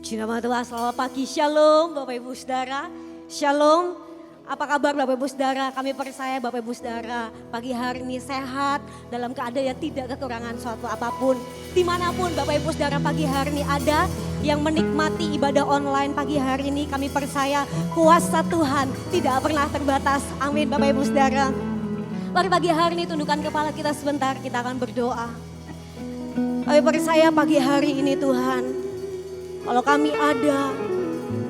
Nama Tuhan, selamat pagi, shalom Bapak Ibu Saudara, shalom. Apa kabar Bapak Ibu Saudara? Kami percaya Bapak Ibu Saudara pagi hari ini sehat, dalam keadaan yang tidak kekurangan suatu apapun. Dimanapun Bapak Ibu Saudara pagi hari ini ada yang menikmati ibadah online pagi hari ini, kami percaya kuasa Tuhan tidak pernah terbatas. Amin Bapak Ibu Saudara. Mari pagi hari ini tundukkan kepala kita sebentar, kita akan berdoa. Kami percaya pagi hari ini Tuhan, kalau kami ada,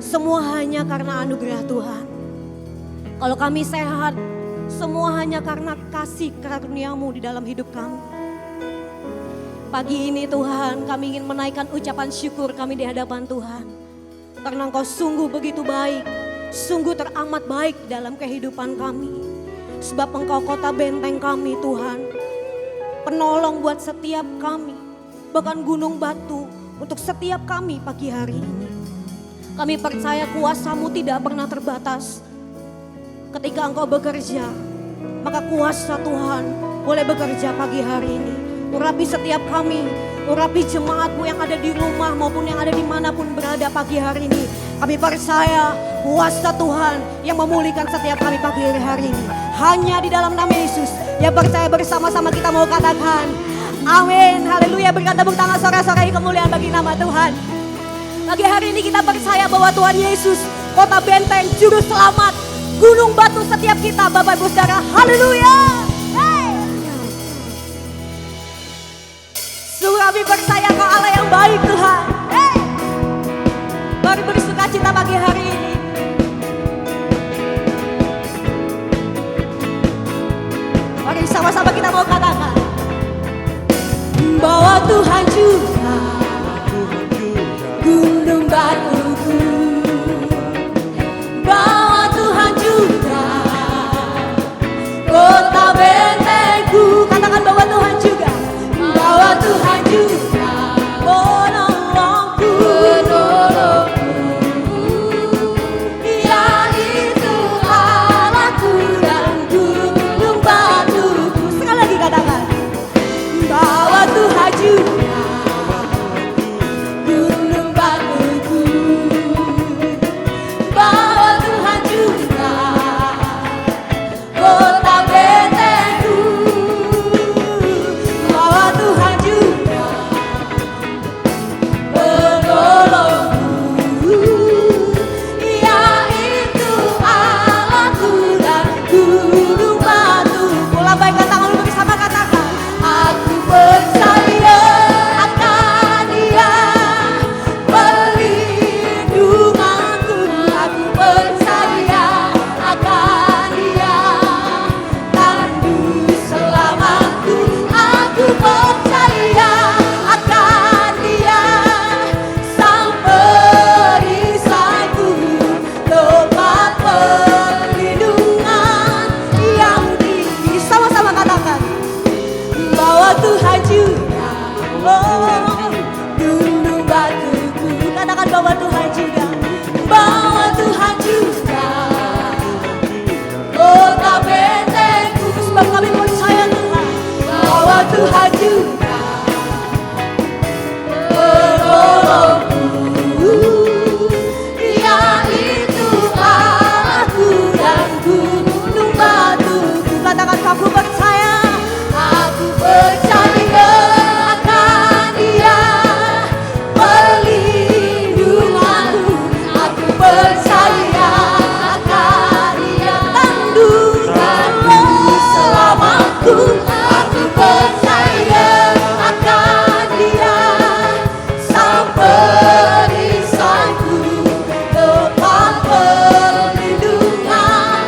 semua hanya karena anugerah Tuhan. Kalau kami sehat, semua hanya karena kasih karunia-Mu di dalam hidup kami. Pagi ini Tuhan, kami ingin menaikkan ucapan syukur kami di hadapan Tuhan. Karena Engkau sungguh begitu baik, sungguh teramat baik dalam kehidupan kami. Sebab Engkau kota benteng kami Tuhan, penolong buat setiap kami, bahkan gunung batu untuk setiap kami pagi hari ini. Kami percaya kuasa-Mu tidak pernah terbatas. Ketika Engkau bekerja, maka kuasa Tuhan boleh bekerja pagi hari ini. Urapi setiap kami, urapi jemaat-Mu yang ada di rumah maupun yang ada dimanapun berada pagi hari ini. Kami percaya kuasa Tuhan yang memulihkan setiap kami pagi hari ini. Hanya di dalam nama Yesus, yang percaya bersama-sama kita mau katakan amin, haleluya. Berikan tepuk tangan sorak-sorai kemuliaan bagi nama Tuhan. Pagi hari ini kita percaya bahwa Tuhan Yesus, kota benteng, juru selamat, gunung batu setiap kita Bapak Ibu Saudara. Haleluya. Hey. Sungguh kami percaya Kau Allah yang baik Tuhan. Hey. Mari bersuka cita pagi hari ini. Mari sama-sama kita mau katakan bahwa Tuhan juga gunung batuku, bahwa Tuhan juga kota bentengku. Katakan bahwa Tuhan juga, bahwa Tuhan juga penolongku, yaitu Allahku dan gunung batuku. Sekali lagi katakan bahwa Tuhan juga gunung batuku, bahwa Tuhan juga kota bentengku, bahwa Tuhan juga penolongku, yaitu Allahku dan gunung batuku. Lambaikan tangan bersama, katakan aku percaya akan Dia, perlindunganku. Aku percaya akan Dia, tandu selamatku. Aku percaya akan Dia, sang perisaiku, tempat perlindungan yang tinggi. Sama-sama katakan bahwa Tuhan juga gunung batuku. Katakan bahwa Tuhan juga, bahwa Tuhan juga kota bentengku. Sebab kami percaya Tuhan, bahwa Tuhan juga penolongku, yaitu Allahku dan gunung batuku. Katakan aku percaya, aku percaya akan Dia, perlindunganku. Aku percaya akan Dia, tandu selamatku. Aku percaya akan Dia, sang perisaiku, tempat perlindungan.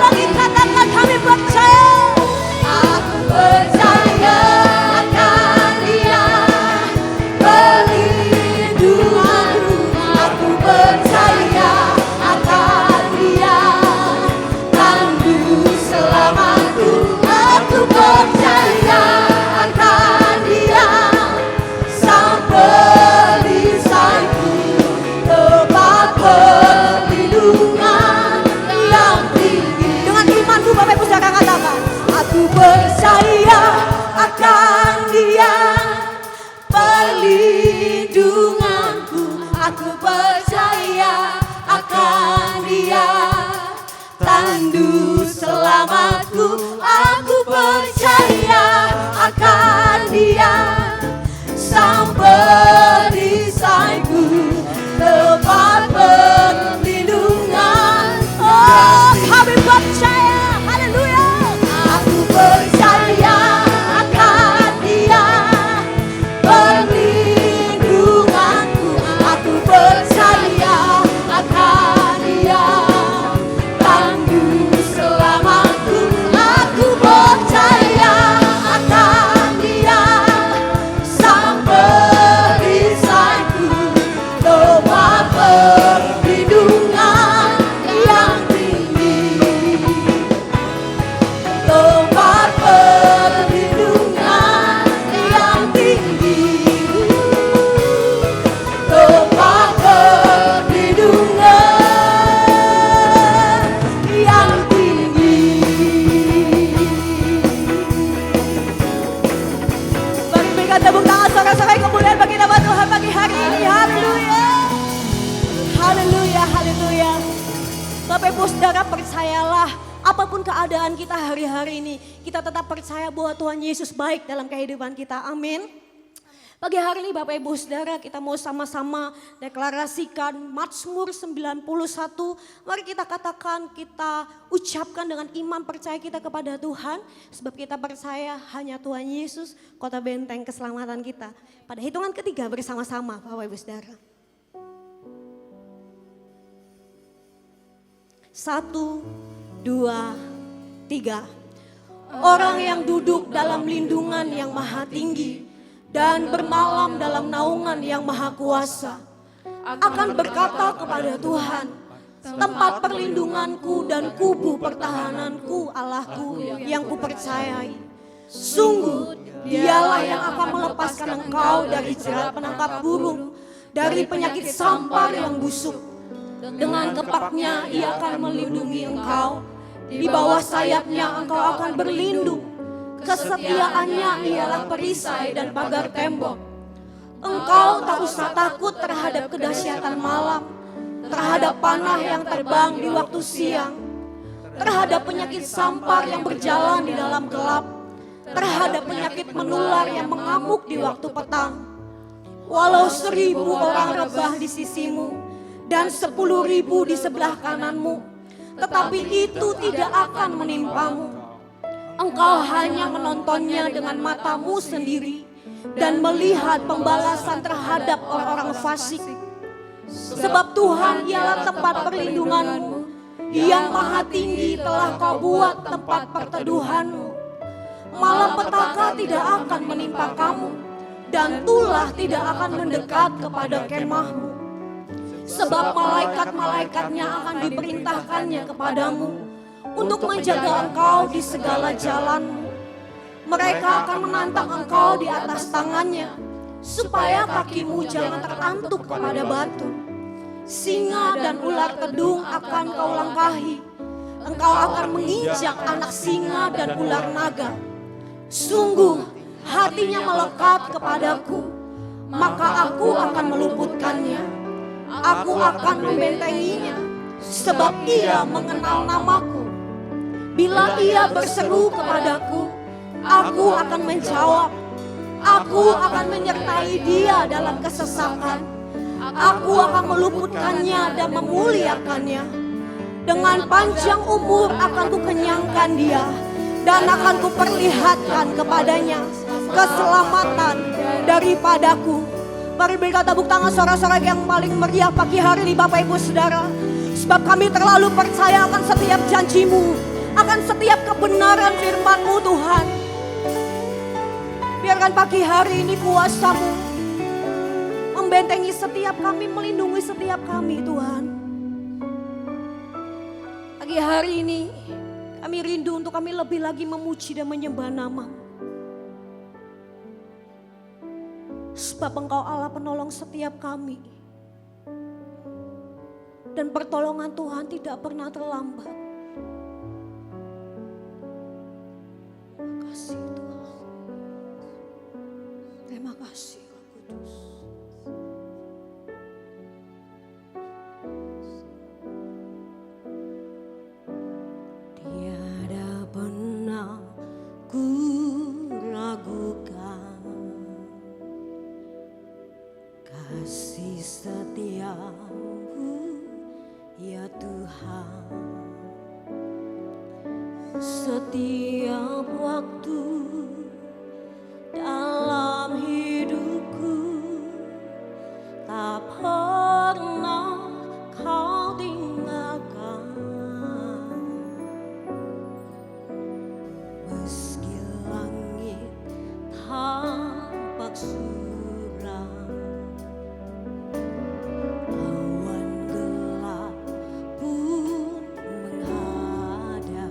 Lagi katakan kami percaya. Aku percaya akan Dia, perlindunganku. Aku percaya akan Dia, tandu selamatku. Aku percaya akan Dia, sang perisaiku, tempat perlindungan yang tinggi. Dengan imanku Bapak Ibu Saudara katakan, aku percaya akan Dia, perlindunganku. Aku percaya akan Dia, tandu selamatku. Aku percaya akan Dia, sang perisaiku, tempat perlindungan. Oh, kami percaya, haleluya. Aku percaya akan Dia, perlindunganku. Aku percaya akan Dia, tandu selamatku. Aku percaya akan Dia, sang perisaiku, tempat perlindungan yang tinggi, tempat perlindungan yang tinggi, tempat perlindungan yang tinggi. Mari berikan tepuk tangan sorak-sorai kemuliaan bagi nama Tuhan pagi hari ini. Haleluya, haleluya, haleluya. Bapak Ibu Saudara, percayalah apapun keadaan kita hari-hari ini, kita tetap percaya bahwa Tuhan Yesus baik dalam kehidupan kita. Amin. Pagi hari ini Bapak Ibu Saudara, kita mau sama-sama deklarasikan Mazmur 91. Mari kita katakan, kita ucapkan dengan iman percaya kita kepada Tuhan. Sebab kita percaya hanya Tuhan Yesus, kota benteng keselamatan kita. Pada hitungan ketiga bersama-sama Bapak Ibu Saudara. 1, 2, 3. Orang yang duduk dalam lindungan yang maha tinggi dan bermalam dalam naungan yang maha kuasa akan berkata kepada Tuhan, tempat perlindunganku dan kubu pertahananku, Allahku yang kupercayai. Sungguh Dialah yang akan melepaskan engkau dari jerat penangkap burung, dari penyakit sampar yang busuk. Dengan kepaknya Ia akan melindungi engkau, di bawah sayapnya engkau akan berlindung. Kesetiaannya ialah perisai dan pagar tembok. Engkau tak usah takut terhadap kedahsyatan malam, terhadap panah yang terbang di waktu siang, terhadap penyakit sampar yang berjalan di dalam gelap, terhadap penyakit menular yang mengamuk di waktu petang. Walau 1000 orang rebah di sisimu dan 10.000 di sebelah kananmu, tetapi itu tidak akan menimpamu. Engkau hanya menontonnya dengan matamu sendiri dan melihat pembalasan terhadap orang-orang fasik. Sebab Tuhan ialah tempat perlindunganmu, yang maha tinggi telah kau buat tempat perteduhanmu. Malapetaka tidak akan menimpa kamu, dan tulah tidak akan mendekat kepada kemahmu. Sebab malaikat-malaikatnya akan diperintahkannya kepadamu untuk menjaga engkau di segala jalanmu. Mereka akan menantang engkau di atas tangannya, supaya kakimu jangan terantuk kepada batu. Singa dan ular kedung akan kau langkahi. Engkau akan menginjak anak singa dan ular naga. Sungguh hatinya melekat kepadaku, maka aku akan meluputkannya. Aku akan membentenginya, sebab ia mengenal namaku. Bila ia berseru kepadaku, aku akan menjawab. Aku akan menyertai dia dalam kesesakan. Aku akan meluputkannya dan memuliakannya. Dengan panjang umur akan kukenyangkan dia, dan akan kuperlihatkan kepadanya keselamatan daripadaku. Mari berikan tepuk tangan sorak-sorai yang paling meriah pagi hari ini Bapak Ibu Saudara. Sebab kami terlalu percaya akan setiap janji-Mu, akan setiap kebenaran firman-Mu Tuhan. Biarkan pagi hari ini kuasa-Mu membentengi setiap kami, melindungi setiap kami Tuhan. Pagi hari ini kami rindu untuk kami lebih lagi memuji dan menyembah nama-Mu. Sebab Engkau Allah penolong setiap kami. Dan pertolongan Tuhan tidak pernah terlambat. Terima kasih Tuhan. Terima kasih Roh Kudus. Kasih setiamu ya Tuhan, setiap waktu dalam hidupku tak pernah kau tinggalkan. Meski langit tampak suram, awan gelap pun menghadap,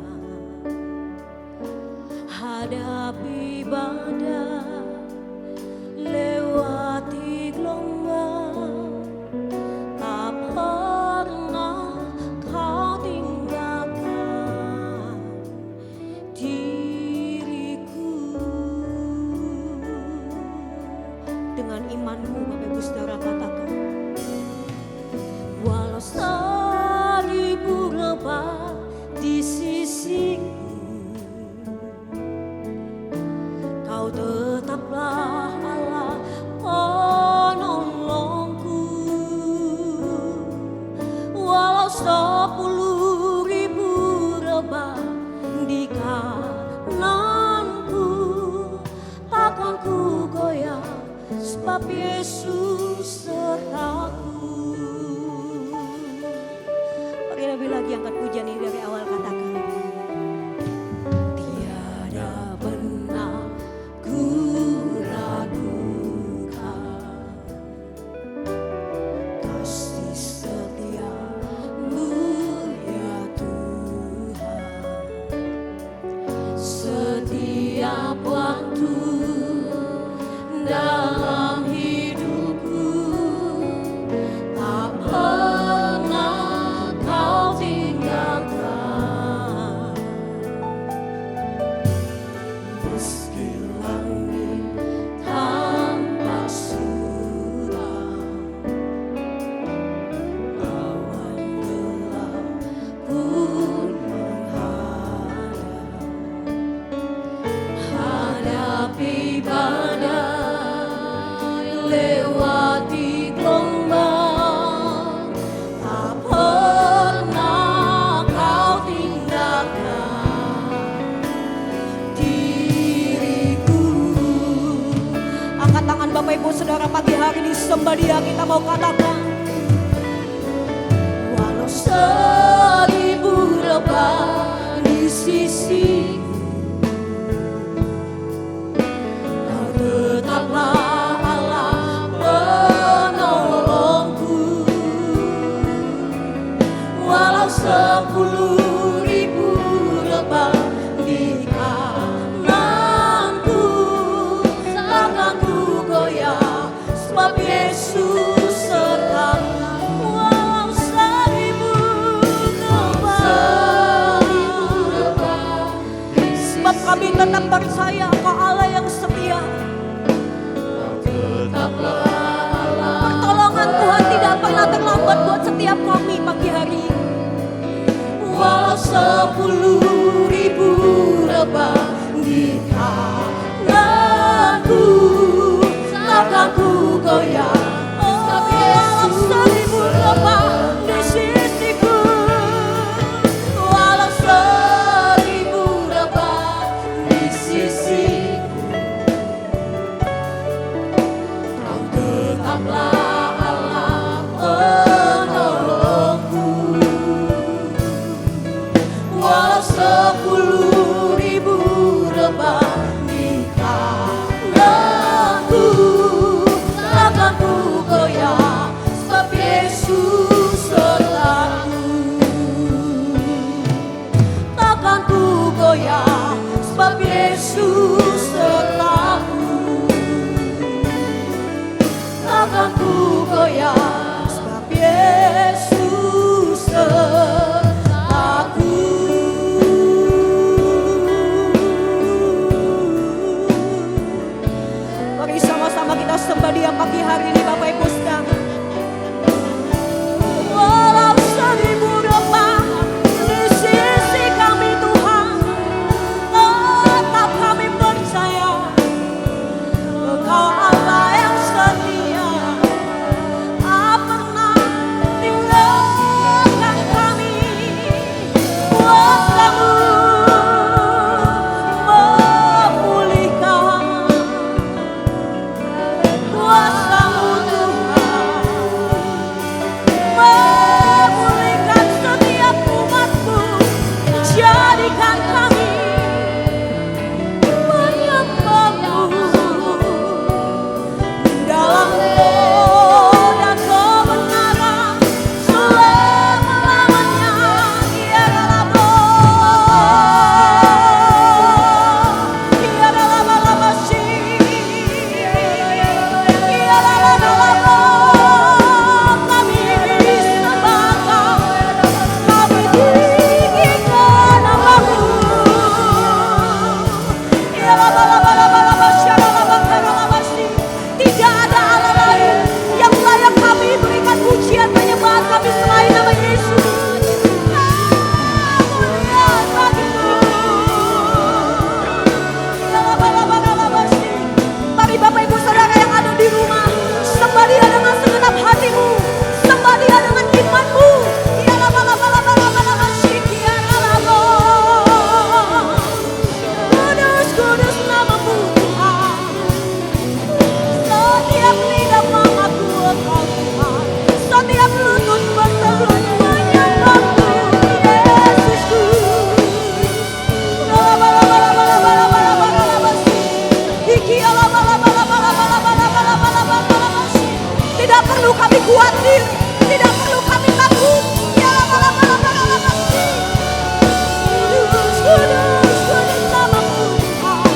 hadapi badai, lewati gelombang, tak pernah kau tinggalkan diriku. Dengan imanmu Bapak Ibu Saudara katakan, walau seribu lebah di sisiku, kau tetaplah Allah penolongku. Walau 10.000 rebah di kananku, takkan ku goyah, sebab Yesus sertaku. Mari lebih lagi angkat pujian ini dari awal, katakan, tiada pernah ku ragukan kasih setiamu ya Tuhan. Setiap waktu dalam hidupku tak pernah kau tinggalkan. Meski langit tampak suram, awan gelap pun menghadap, hadapi badai, lewati gelombang, tak pernah kau tinggalkan diriku. Angkat tangan Bapak Ibu Saudara, pagi hari ini sembah Dia, kita mau katakan, walau 1000 rebah di sisiku, kau tetaplah Allah penolongku. Walau 10.000 rebah di kananku, takkan ku goyah, sebab Yesus sertaku. Walau 1000 rebah, sebab kami tetap percaya Engkau Allah yang setia. Pertolongan Tuhan tidak pernah terlambat buat setiap kami pagi hari ini. Walau 10.000 rebah di kananku, takkan ku goyah. Walau 1000 rebah di sisiku, walau 1000 rebah di sisiku, kau tetaplah Allah penolongku. Walau 10.000 rebah di kananku, takkan ku goyah, sebab Yesus sertaku. Takkan ku goyah, sebab Yesus sertaku. Takkan ku goyah, sebab Yesus sertaku. Mari sama-sama kita sembah Dia pagi hari ini Bapak Ibu Saudara. Walau 1000 rebah di sisi kami Tuhan, tetap kami percaya. perlu kami khawatir, tidak perlu kami takut. Ya lama-lama. Kudus, kudus, kudus namamu Tuhan.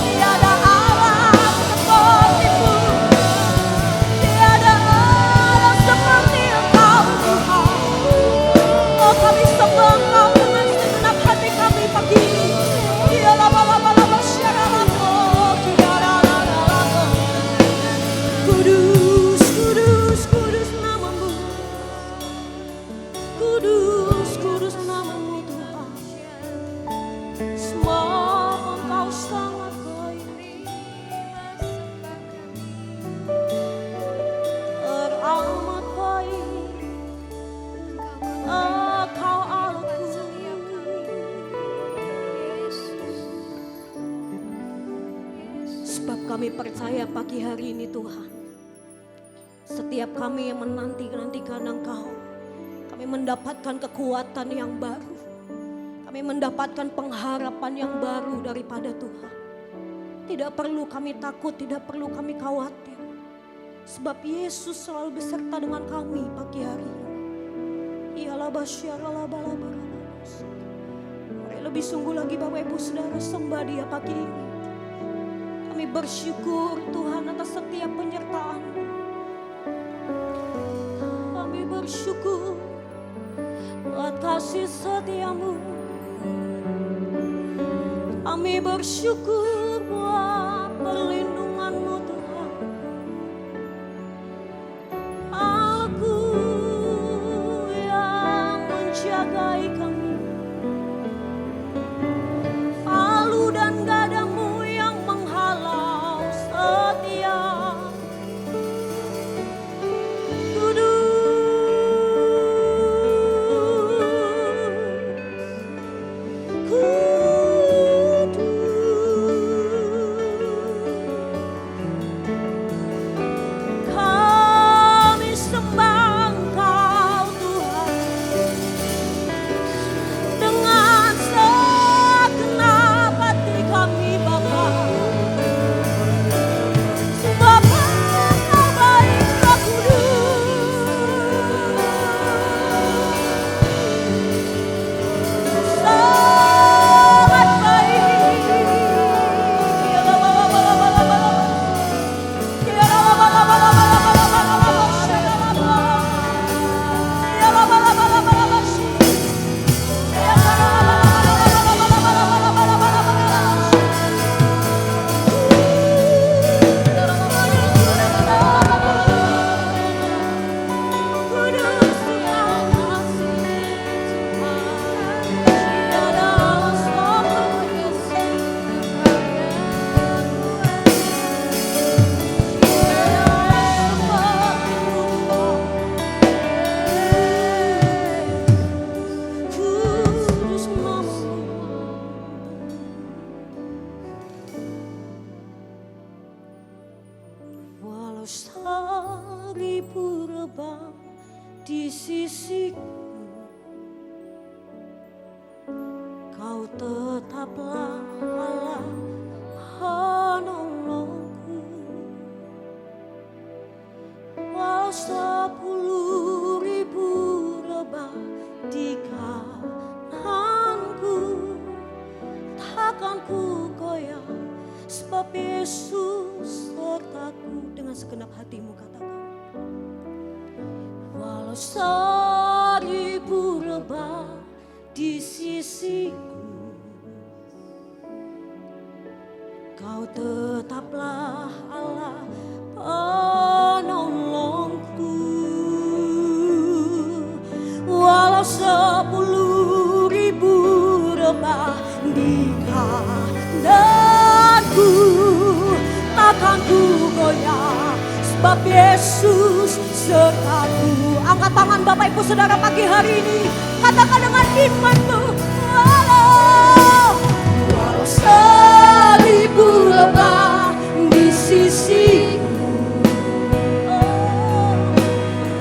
Tiada Allah seperti-Mu, tiada Allah seperti Engkau Tuhan. Oh, kami sembah Engkau dengan segenap hati kami pagi ini. Ya lama-lama syaralamo, tiada lama. Kudus, kudus, kudus namamu. Kudus, kudus namamu Tuhan. Sebab Engkau sangat baik, teramat baik. Engkau Allahku. Sebab kami percaya pagi hari ini Tuhan, setiap kami yang menanti-nantikan Engkau, kami mendapatkan kekuatan yang baru. Kami mendapatkan pengharapan yang baru daripada Tuhan. Tidak perlu kami takut, tidak perlu kami khawatir. Sebab Yesus selalu beserta dengan kami pagi hari ini. Ialah basyaralah balabaras. Mari lebih sungguh lagi Bapak Ibu Saudara sembah Dia pagi ini. Kami bersyukur Tuhan atas setiap penyertaan-Mu. Kami bersyukur buat kasih setia-Mu. Kami bersyukur buat perlindungan-Mu Tuhan. Aku yang menjagai kami. Palu dan gadamu yang menghalau setia. Kami sembah Engkau Tuhan dengan segenap hati kami Bapa. Sebab Engkau baik, Roh Kudus. Sangat baik. Walau seribu rebah di sisiku, Kau tetaplah Allah penolongku. Walau 10.000 rebah di kananku, takkan ku goyah, sebab Yesus sertaku. Dengan segenap hatimu katakan. Walau 1000 rebah di sisiku, Kau tetaplah Allah penolongku. Walau 10.000 rebah di kananku, takkan ku goyah, sebab Yesus sertaku. Angkat tangan Bapak Ibu Saudara pagi hari ini, katakan dengan imanmu. Walau 1000 rebah di sisiku,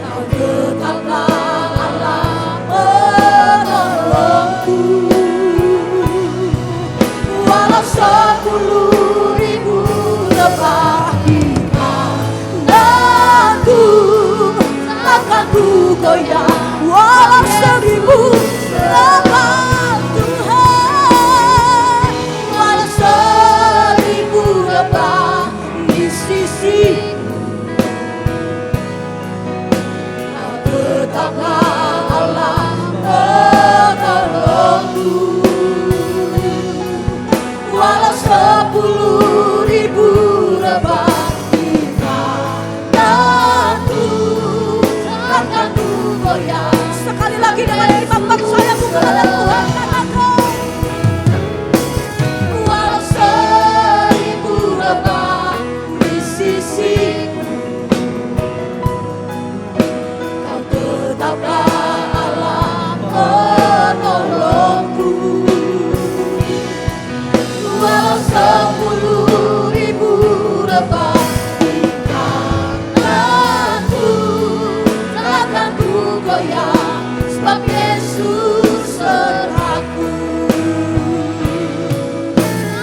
Kau tetaplah Allah penolongku. Walau 10.000 rebah ku goyang, walau 1000 lebah Tuhan, walau 1000 lebah di sisi, Kau tetaplah Allah penolongku. Walau 10.000 lebah di kananku, takkan ku goyang. Sekali lagi dengan iman percaya kepada Tuhan kataku. Walau 1000 lebah di sisiku, Kau tetaplah Allah penolongku. Walau 10.000 lebah di kananku, takkan ku goyang, sebab Yesus sertaku.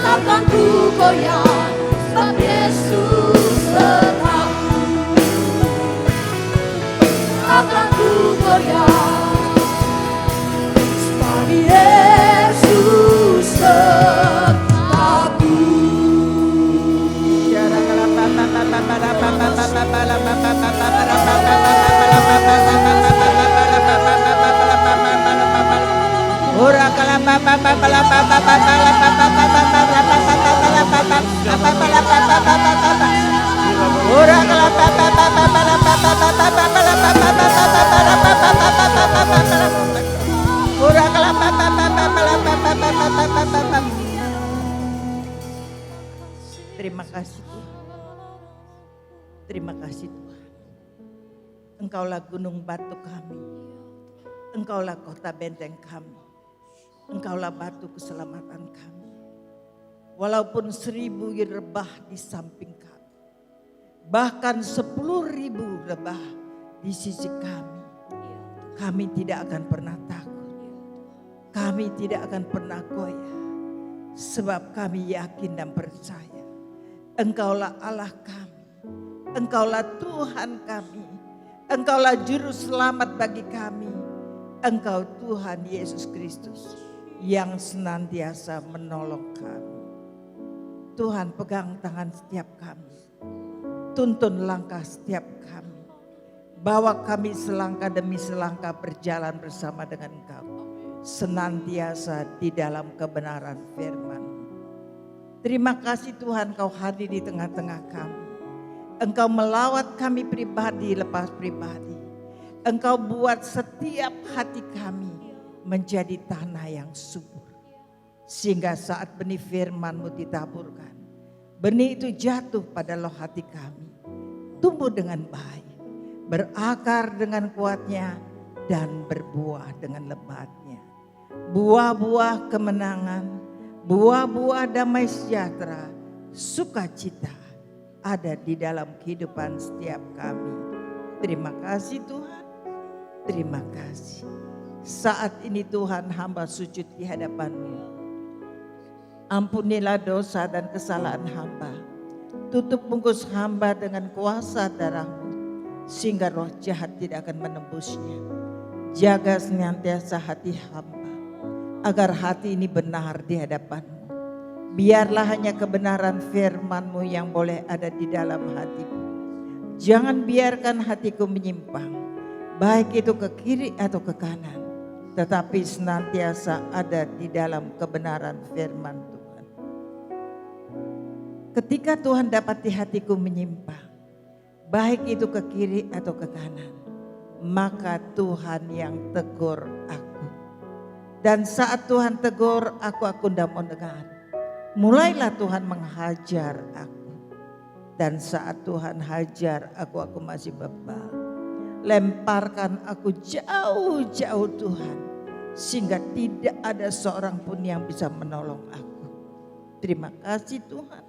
Takkan ku goyang, sebab Yesus sertaku. Takkan ku goyang, sebab Yesus sertaku. Terima kasih Tuhan. Terima kasih Tuhan. Engkaulah gunung batu kami. Engkaulah kota benteng kami. Engkaulah batu keselamatan kami. Walaupun 1000 lebah di samping kami, bahkan 10.000 lebah di sisi kami, kami tidak akan pernah takut. Kami tidak akan pernah goyah. Sebab kami yakin dan percaya Engkaulah Allah kami. Engkaulah Tuhan kami. Engkaulah juru selamat bagi kami. Engkau Tuhan Yesus Kristus yang senantiasa menolong kami. Tuhan pegang tangan setiap kami. Tuntun langkah setiap kami. Bawa kami selangkah demi selangkah berjalan bersama dengan Engkau. Senantiasa di dalam kebenaran firman. Terima kasih Tuhan Kau hadir di tengah-tengah kami. Engkau melawat kami pribadi lepas pribadi. Engkau buat setiap hati kami menjadi tanah yang subur. Sehingga saat benih firman-Mu ditaburkan, benih itu jatuh pada loh hati kami. Tumbuh dengan baik, berakar dengan kuatnya, dan berbuah dengan lebatnya. Buah-buah kemenangan, buah-buah damai sejahtera, sukacita ada di dalam kehidupan setiap kami. Terima kasih Tuhan, terima kasih. Saat ini Tuhan hamba sujud di hadapan-Mu. Ampunilah dosa dan kesalahan hamba. Tutup bungkus hamba dengan kuasa darah-Mu, sehingga roh jahat tidak akan menembusnya. Jaga senantiasa hati hamba, agar hati ini benar di hadapan-Mu. Biarlah hanya kebenaran firman-Mu yang boleh ada di dalam hatiku. Jangan biarkan hatiku menyimpang, baik itu ke kiri atau ke kanan, tetapi senantiasa ada di dalam kebenaran firman Tuhan. Ketika Tuhan dapat di hatiku menyimpang, baik itu ke kiri atau ke kanan, maka Tuhan yang tegur aku. Dan saat Tuhan tegur aku tidak mau dengar. Mulailah Tuhan menghajar aku. Dan saat Tuhan hajar aku masih bebal. Lemparkan aku jauh-jauh Tuhan, sehingga tidak ada seorang pun yang bisa menolong aku. Terima kasih Tuhan,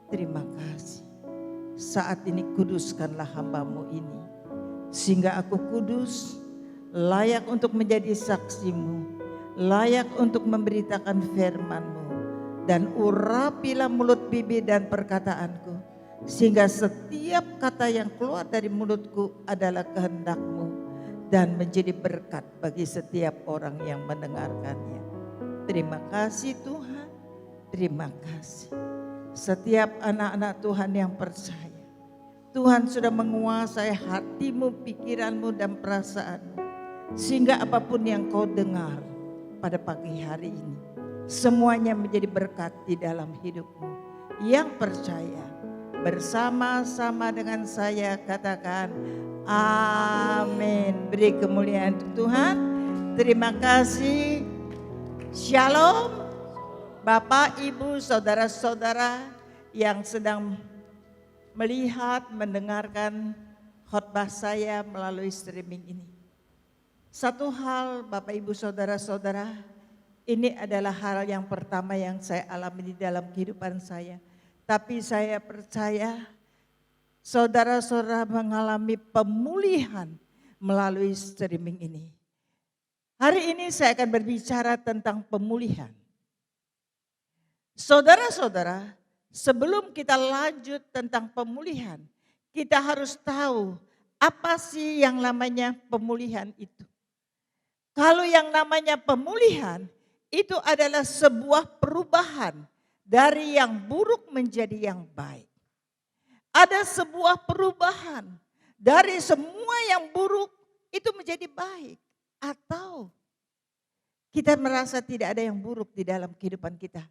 terima kasih. Saat ini kuduskanlah hamba-Mu ini, sehingga aku kudus, layak untuk menjadi saksi-Mu, layak untuk memberitakan firman-Mu. Dan urapilah mulut bibir dan perkataanku, sehingga setiap kata yang keluar dari mulutku adalah kehendak-Mu dan menjadi berkat bagi setiap orang yang mendengarkannya. Terima kasih Tuhan, terima kasih. Setiap anak-anak Tuhan yang percaya, Tuhan sudah menguasai hatimu, pikiranmu, dan perasaanmu. Sehingga apapun yang kau dengar pada pagi hari ini, semuanya menjadi berkat di dalam hidupmu. Yang percaya bersama-sama dengan saya katakan amin. Beri kemuliaan Tuhan. Terima kasih. Shalom. Bapak, Ibu, saudara-saudara yang sedang melihat, mendengarkan khotbah saya melalui streaming ini. Satu hal Bapak, Ibu, saudara-saudara, ini adalah hal yang pertama yang saya alami di dalam kehidupan saya. Tapi saya percaya saudara-saudara mengalami pemulihan melalui streaming ini. Hari ini saya akan berbicara tentang pemulihan. Saudara-saudara, sebelum kita lanjut tentang pemulihan, kita harus tahu apa sih yang namanya pemulihan itu. Kalau yang namanya pemulihan itu adalah sebuah perubahan dari yang buruk menjadi yang baik. Ada sebuah perubahan dari semua yang buruk itu menjadi baik. Atau kita merasa tidak ada yang buruk di dalam kehidupan kita.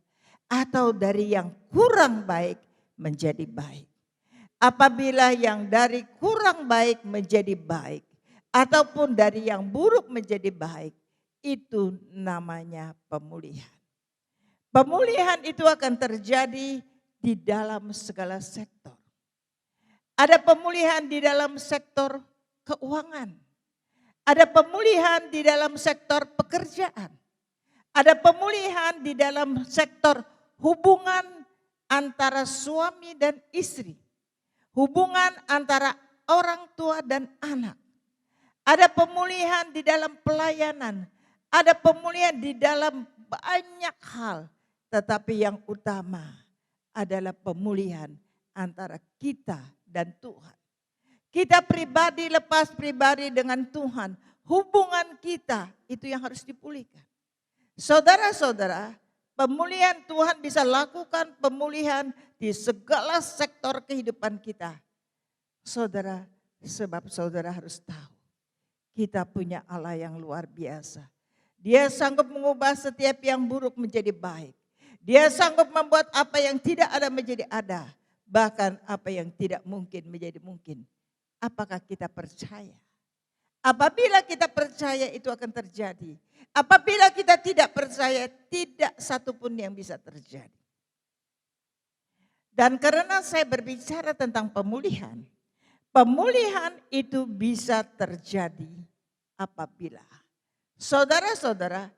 Atau dari yang kurang baik menjadi baik. Apabila yang dari kurang baik menjadi baik, ataupun dari yang buruk menjadi baik, itu namanya pemulihan. Pemulihan itu akan terjadi di dalam segala sektor. Ada pemulihan di dalam sektor keuangan. Ada pemulihan di dalam sektor pekerjaan. Ada pemulihan di dalam sektor hubungan antara suami dan istri. Hubungan antara orang tua dan anak. Ada pemulihan di dalam pelayanan. Ada pemulihan di dalam banyak hal. Tetapi yang utama adalah pemulihan antara kita dan Tuhan. Kita pribadi lepas pribadi dengan Tuhan. Hubungan kita itu yang harus dipulihkan. Saudara-saudara, pemulihan Tuhan bisa lakukan pemulihan di segala sektor kehidupan kita. Saudara, sebab saudara harus tahu, kita punya Allah yang luar biasa. Dia sanggup mengubah setiap yang buruk menjadi baik. Dia sanggup membuat apa yang tidak ada menjadi ada. Bahkan apa yang tidak mungkin menjadi mungkin. Apakah kita percaya? Apabila kita percaya itu akan terjadi. Apabila kita tidak percaya, tidak satupun yang bisa terjadi. Dan karena saya berbicara tentang pemulihan, pemulihan itu bisa terjadi apabila saudara-saudara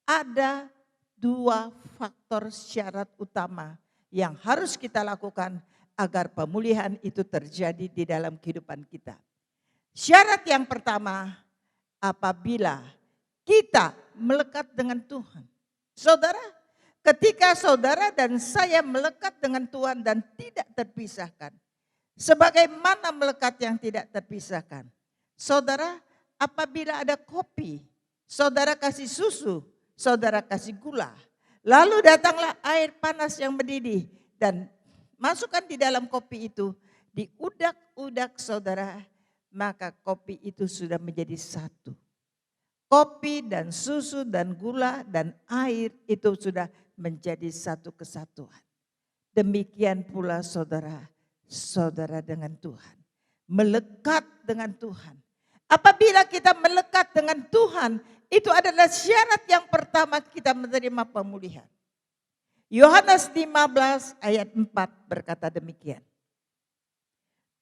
ada dua faktor syarat utama yang harus kita lakukan agar pemulihan itu terjadi di dalam kehidupan kita. Syarat yang pertama, apabila kita melekat dengan Tuhan. Saudara, ketika saudara dan saya melekat dengan Tuhan dan tidak terpisahkan. Sebagaimana melekat yang tidak terpisahkan. Saudara, apabila ada kopi, saudara kasih susu, saudara kasih gula. Lalu datanglah air panas yang mendidih dan masukkan di dalam kopi itu. Diudak-udak saudara, maka kopi itu sudah menjadi satu. Kopi dan susu dan gula dan air itu sudah menjadi satu kesatuan. Demikian pula saudara dengan Tuhan. Melekat dengan Tuhan. Apabila kita melekat dengan Tuhan, itu adalah syarat yang pertama kita menerima pemulihan. Yohanes 15 ayat 4 berkata demikian.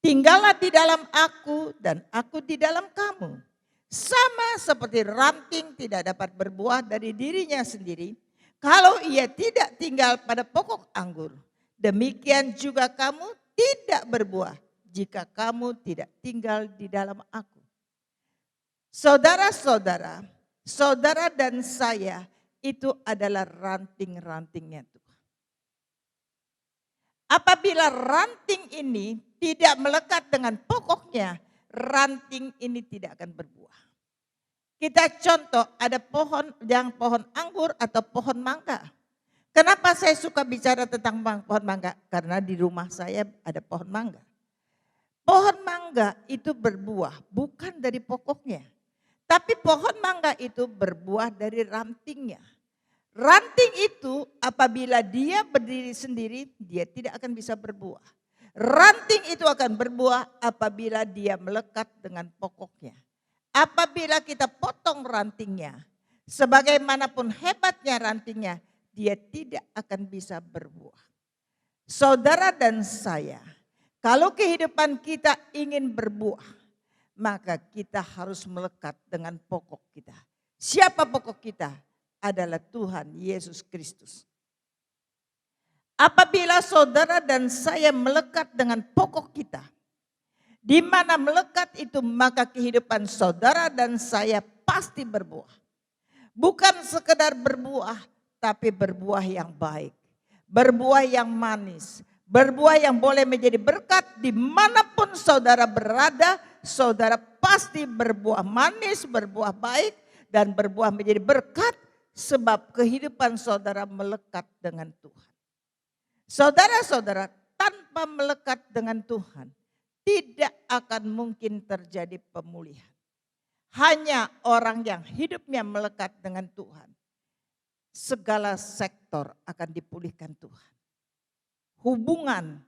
Tinggallah di dalam aku dan aku di dalam kamu. Sama seperti ranting tidak dapat berbuah dari dirinya sendiri. Kalau ia tidak tinggal pada pokok anggur. Demikian juga kamu tidak berbuah jika kamu tidak tinggal di dalam aku. Saudara-saudara, saudara dan saya itu adalah ranting-rantingnya Tuhan. Apabila ranting ini tidak melekat dengan pokoknya, ranting ini tidak akan berbuah. Kita contoh ada pohon yang pohon anggur atau pohon mangga. Kenapa saya suka bicara tentang pohon mangga? Karena di rumah saya ada pohon mangga. Pohon mangga itu berbuah bukan dari pokoknya. Tapi pohon mangga itu berbuah dari rantingnya. Ranting itu apabila dia berdiri sendiri, dia tidak akan bisa berbuah. Ranting itu akan berbuah apabila dia melekat dengan pokoknya. Apabila kita potong rantingnya, sebagaimanapun hebatnya rantingnya, dia tidak akan bisa berbuah. Saudara dan saya, kalau kehidupan kita ingin berbuah, maka kita harus melekat dengan pokok kita. Siapa pokok kita? Adalah Tuhan Yesus Kristus. Apabila saudara dan saya melekat dengan pokok kita, di mana melekat itu maka kehidupan saudara dan saya pasti berbuah. Bukan sekedar berbuah, tapi berbuah yang baik. Berbuah yang manis. Berbuah yang boleh menjadi berkat dimanapun saudara berada. Saudara pasti berbuah manis, berbuah baik, dan berbuah menjadi berkat. Sebab kehidupan saudara melekat dengan Tuhan. Saudara-saudara, tanpa melekat dengan Tuhan, tidak akan mungkin terjadi pemulihan. Hanya orang yang hidupnya melekat dengan Tuhan, segala sektor akan dipulihkan Tuhan. Hubungan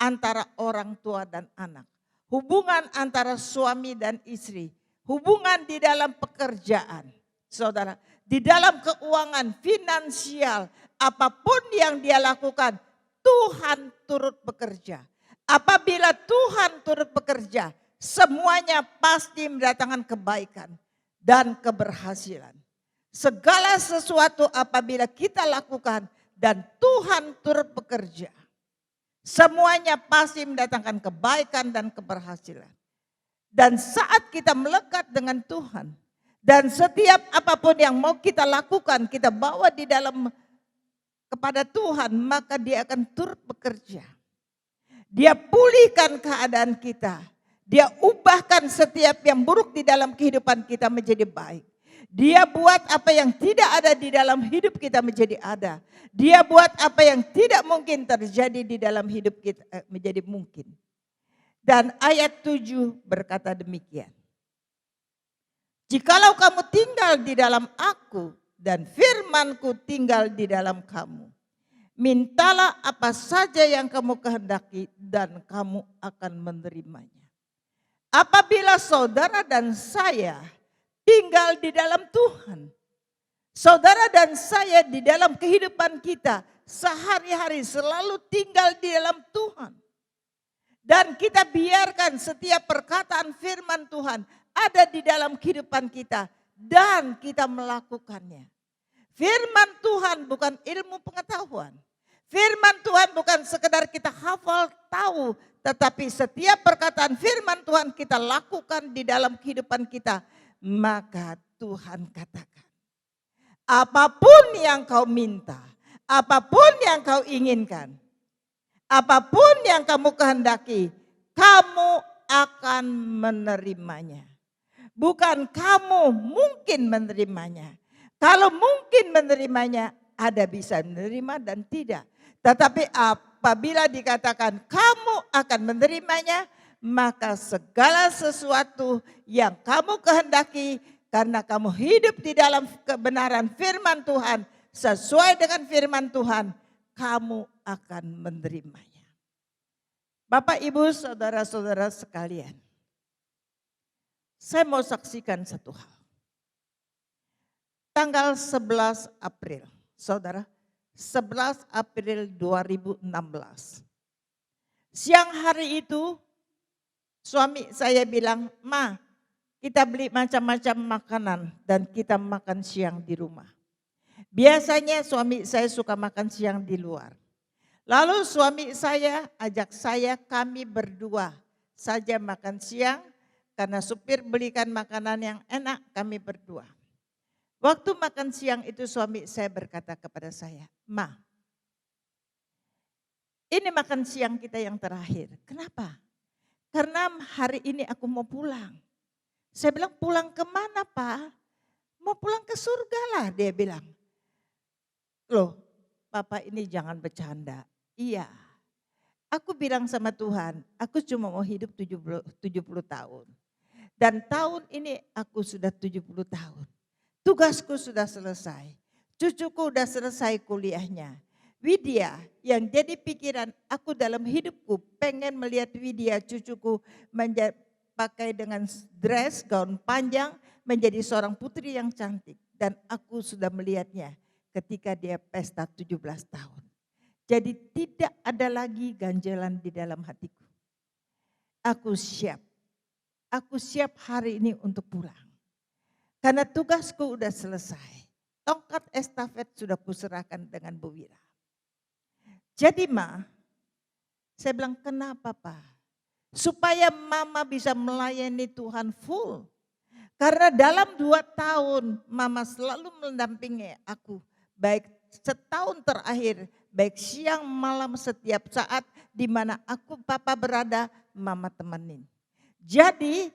antara orang tua dan anak, hubungan antara suami dan istri, hubungan di dalam pekerjaan, saudara, di dalam keuangan, finansial, apapun yang dia lakukan, Tuhan turut bekerja. Apabila Tuhan turut bekerja, semuanya pasti mendatangkan kebaikan dan keberhasilan. Segala sesuatu apabila kita lakukan dan Tuhan turut bekerja, semuanya pasti mendatangkan kebaikan dan keberhasilan. Dan saat kita melekat dengan Tuhan, dan setiap apapun yang mau kita lakukan, kita bawa di dalam kepada Tuhan, maka dia akan turut bekerja. Dia pulihkan keadaan kita. Dia ubahkan setiap yang buruk di dalam kehidupan kita menjadi baik. Dia buat apa yang tidak ada di dalam hidup kita menjadi ada. Dia buat apa yang tidak mungkin terjadi di dalam hidup kita menjadi mungkin. Dan ayat 7 berkata demikian. Jikalau kamu tinggal di dalam aku dan firmanku tinggal di dalam kamu, mintalah apa saja yang kamu kehendaki dan kamu akan menerimanya. Apabila saudara dan saya tinggal di dalam Tuhan, saudara dan saya di dalam kehidupan kita sehari-hari selalu tinggal di dalam Tuhan. Dan kita biarkan setiap perkataan firman Tuhan ada di dalam kehidupan kita dan kita melakukannya. Firman Tuhan bukan ilmu pengetahuan. Firman Tuhan bukan sekedar kita hafal tahu, tetapi setiap perkataan firman Tuhan kita lakukan di dalam kehidupan kita. Maka Tuhan katakan, apapun yang kau minta, apapun yang kau inginkan, apapun yang kamu kehendaki, kamu akan menerimanya. Bukan kamu mungkin menerimanya. Kalau mungkin menerimanya, ada bisa menerima dan tidak. Tetapi apabila dikatakan kamu akan menerimanya, maka segala sesuatu yang kamu kehendaki, karena kamu hidup di dalam kebenaran firman Tuhan, sesuai dengan firman Tuhan, kamu akan menerimanya. Bapak, Ibu, saudara-saudara sekalian, saya mau saksikan satu hal. Tanggal 11 April, saudara, 11 April 2016. Siang hari itu, suami saya bilang, "Ma, kita beli macam-macam makanan dan kita makan siang di rumah." Biasanya suami saya suka makan siang di luar. Lalu suami saya ajak kami berdua saja makan siang. Karena supir belikan makanan yang enak, kami berdua. Waktu makan siang itu suami saya berkata kepada saya, "Ma, ini makan siang kita yang terakhir." Kenapa? Karena hari ini aku mau pulang. Saya bilang, "Pulang kemana, Pak?" Mau pulang ke surga lah, dia bilang. Loh, Papa ini jangan bercanda. Iya, aku bilang sama Tuhan, aku cuma mau hidup 70 tahun. Dan tahun ini aku sudah 70 tahun. Tugasku sudah selesai. Cucuku sudah selesai kuliahnya. Widya yang jadi pikiran aku dalam hidupku, pengen melihat Widya cucuku pakai dengan dress, gaun panjang, menjadi seorang putri yang cantik. Dan aku sudah melihatnya ketika dia pesta 17 tahun. Jadi tidak ada lagi ganjalan di dalam hatiku. Aku siap hari ini untuk pulang. Karena tugasku udah selesai. Tongkat estafet sudah kuserahkan dengan Bu Wira. Jadi saya bilang kenapa Pak? Supaya Mama bisa melayani Tuhan full. Karena dalam 2 tahun Mama selalu mendampingi aku. Baik setahun terakhir, baik siang malam setiap saat di mana aku Papa berada, Mama temenin. Jadi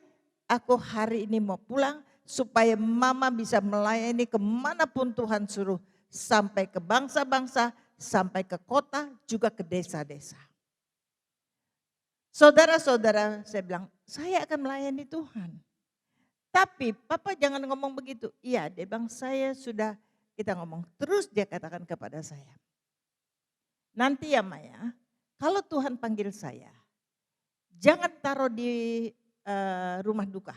aku hari ini mau pulang supaya Mama bisa melayani kemanapun Tuhan suruh. Sampai ke bangsa-bangsa, sampai ke kota, juga ke desa-desa. Saudara-saudara, saya bilang, saya akan melayani Tuhan. Tapi Papa jangan ngomong begitu. Iya, dia bilang saya sudah, kita ngomong. Terus dia katakan kepada saya. Nanti ya Maya, kalau Tuhan panggil saya, jangan taruh di rumah duka,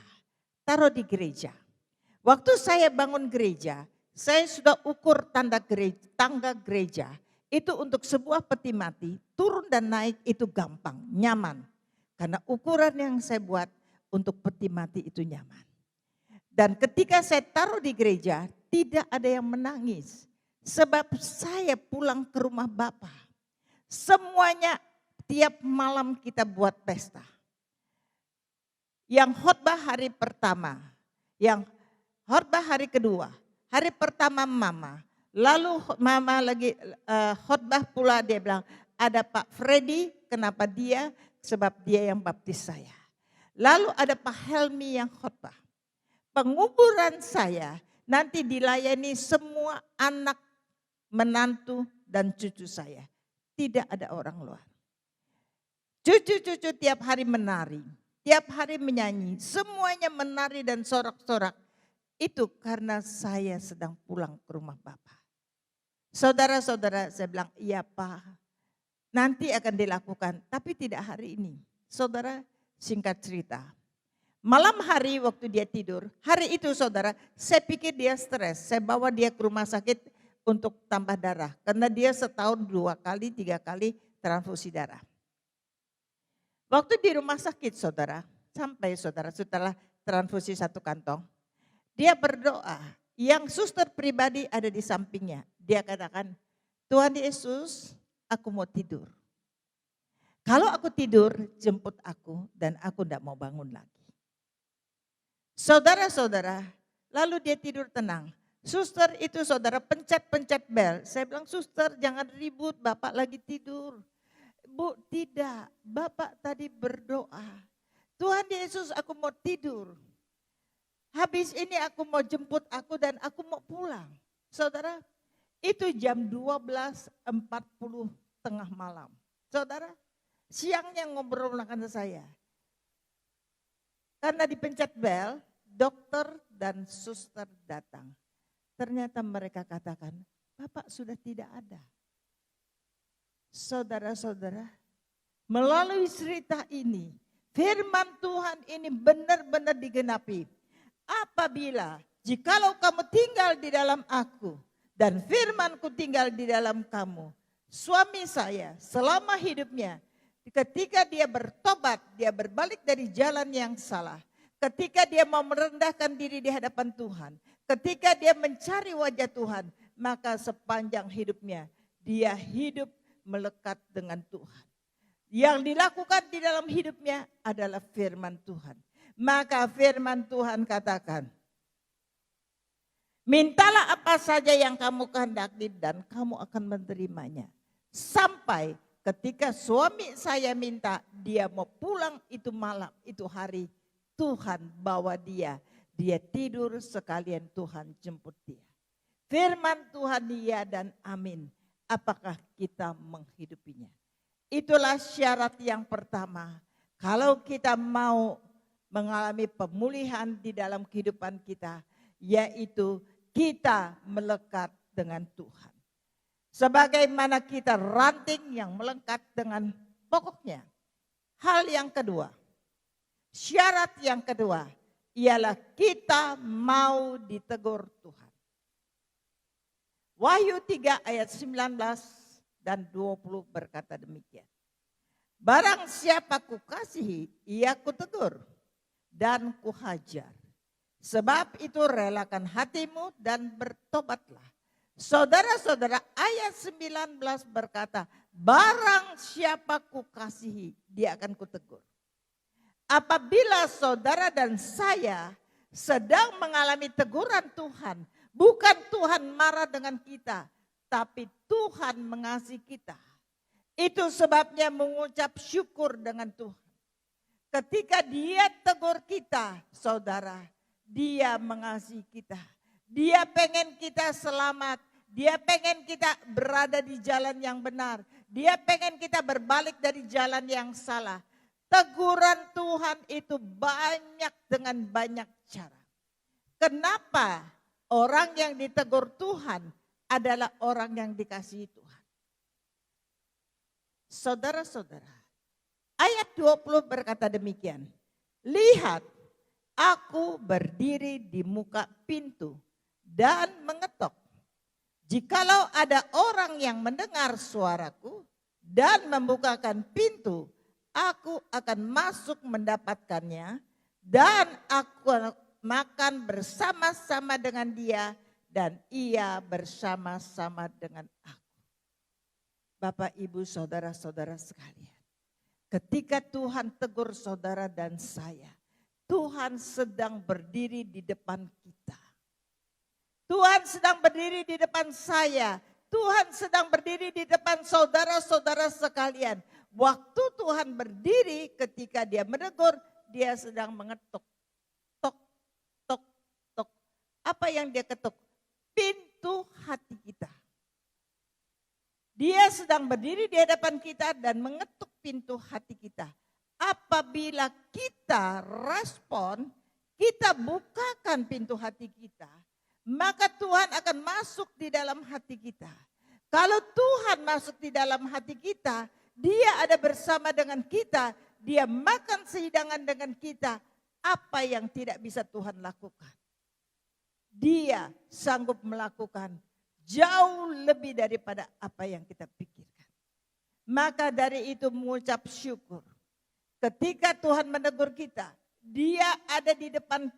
taruh di gereja. Waktu saya bangun gereja, saya sudah ukur tangga gereja. Itu untuk sebuah peti mati, turun dan naik itu gampang, nyaman. Karena ukuran yang saya buat untuk peti mati itu nyaman. Dan ketika saya taruh di gereja, tidak ada yang menangis. Sebab saya pulang ke rumah Bapa. Semuanya tiap malam kita buat pesta. Yang khotbah hari pertama, yang khotbah hari kedua, hari pertama Mama. Lalu Mama lagi khotbah pula dia bilang, ada Pak Freddy, kenapa dia? Sebab dia yang baptis saya. Lalu ada Pak Helmi yang khotbah. Penguburan saya nanti dilayani semua anak, menantu dan cucu saya. Tidak ada orang luar. Cucu-cucu tiap hari menari, tiap hari menyanyi, semuanya menari dan sorak-sorak. Itu karena saya sedang pulang ke rumah Bapak. Saudara-saudara, saya bilang, iya Pak, nanti akan dilakukan, tapi tidak hari ini. Saudara, singkat cerita. Malam hari waktu dia tidur, hari itu saudara, saya pikir dia stres. Saya bawa dia ke rumah sakit untuk tambah darah. Karena dia setahun 2 kali, 3 kali transfusi darah. Waktu di rumah sakit saudara, sampai saudara setelah transfusi 1 kantong, dia berdoa, yang suster pribadi ada di sampingnya. Dia katakan, Tuhan Yesus, aku mau tidur. Kalau aku tidur, jemput aku dan aku tidak mau bangun lagi. Saudara-saudara, lalu dia tidur tenang. Suster itu saudara pencet-pencet bel. Saya bilang, suster jangan ribut, Bapak lagi tidur. Bu, tidak, Bapak tadi berdoa. Tuhan Yesus, aku mau tidur. Habis ini aku mau jemput aku dan aku mau pulang. Saudara, itu jam 12.40 tengah malam. Saudara, siangnya ngobrol dengan saya. Karena dipencet bel, dokter dan suster datang. Ternyata mereka katakan, Bapak sudah tidak ada. Saudara-saudara, melalui cerita ini, firman Tuhan ini benar-benar digenapi. Apabila, jikalau kamu tinggal di dalam aku, dan firmanku tinggal di dalam kamu, suami saya selama hidupnya, ketika dia bertobat, dia berbalik dari jalan yang salah. Ketika dia mau merendahkan diri di hadapan Tuhan. Ketika dia mencari wajah Tuhan. Maka sepanjang hidupnya dia hidup melekat dengan Tuhan. Yang dilakukan di dalam hidupnya adalah firman Tuhan. Maka firman Tuhan katakan. Mintalah apa saja yang kamu kehendaki dan kamu akan menerimanya. Sampai ketika suami saya minta dia mau pulang itu malam, itu hari Tuhan bawa dia dia tidur sekalian Tuhan jemput dia. Firman Tuhan ya dan amin. Apakah kita menghidupinya? Itulah syarat yang pertama. Kalau kita mau mengalami pemulihan di dalam kehidupan kita, yaitu kita melekat dengan Tuhan. Sebagaimana kita ranting yang melekat dengan pokoknya. Hal yang kedua, syarat yang kedua ialah kita mau ditegur Tuhan. Wahyu 3 ayat 19 dan 20 berkata demikian. Barang siapa kukasihi, ia kutegur dan kuhajar. Sebab itu relakan hatimu dan bertobatlah. Saudara-saudara, ayat 19 berkata, barang siapa kukasihi, dia akan kutegur. Apabila saudara dan saya sedang mengalami teguran Tuhan, bukan Tuhan marah dengan kita, tapi Tuhan mengasihi kita. Itu sebabnya mengucap syukur dengan Tuhan. Ketika dia tegur kita, saudara, dia mengasihi kita. Dia pengen kita selamat. Dia pengen kita berada di jalan yang benar. Dia pengen kita berbalik dari jalan yang salah. Teguran Tuhan itu banyak dengan banyak cara. Kenapa orang yang ditegur Tuhan adalah orang yang dikasihi Tuhan? Saudara-saudara, ayat 20 berkata demikian. Lihat, aku berdiri di muka pintu dan mengetok. Jikalau ada orang yang mendengar suaraku dan membukakan pintu, aku akan masuk mendapatkannya dan aku makan bersama-sama dengan dia dan ia bersama-sama dengan aku. Bapak, Ibu, saudara-saudara sekalian. Ketika Tuhan tegur saudara dan saya, Tuhan sedang berdiri di depan kita. Tuhan sedang berdiri di depan saya. Tuhan sedang berdiri di depan saudara-saudara sekalian. Waktu Tuhan berdiri ketika dia menegur, dia sedang mengetuk. Tok, tok, tok. Apa yang dia ketuk? Pintu hati kita. Dia sedang berdiri di hadapan kita dan mengetuk pintu hati kita. Apabila kita respon, kita bukakan pintu hati kita, maka Tuhan akan masuk di dalam hati kita. Kalau Tuhan masuk di dalam hati kita, dia ada bersama dengan kita, dia makan sehidangan dengan kita. Apa yang tidak bisa Tuhan lakukan? Dia sanggup melakukan jauh lebih daripada apa yang kita pikirkan. Maka dari itu mengucap syukur. Ketika Tuhan menegur kita, dia ada di depan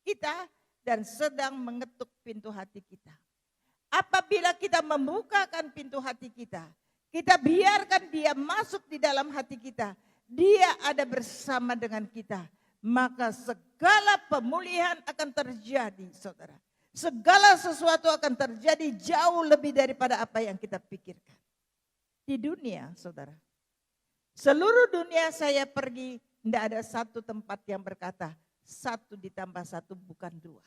kita dan sedang mengetuk pintu hati kita. Apabila kita membukakan pintu hati kita, kita biarkan dia masuk di dalam hati kita, dia ada bersama dengan kita, maka segala pemulihan akan terjadi, saudara. Segala sesuatu akan terjadi jauh lebih daripada apa yang kita pikirkan. Di dunia, saudara. Seluruh dunia saya pergi, tidak ada satu tempat yang berkata 1 ditambah 1 bukan 2.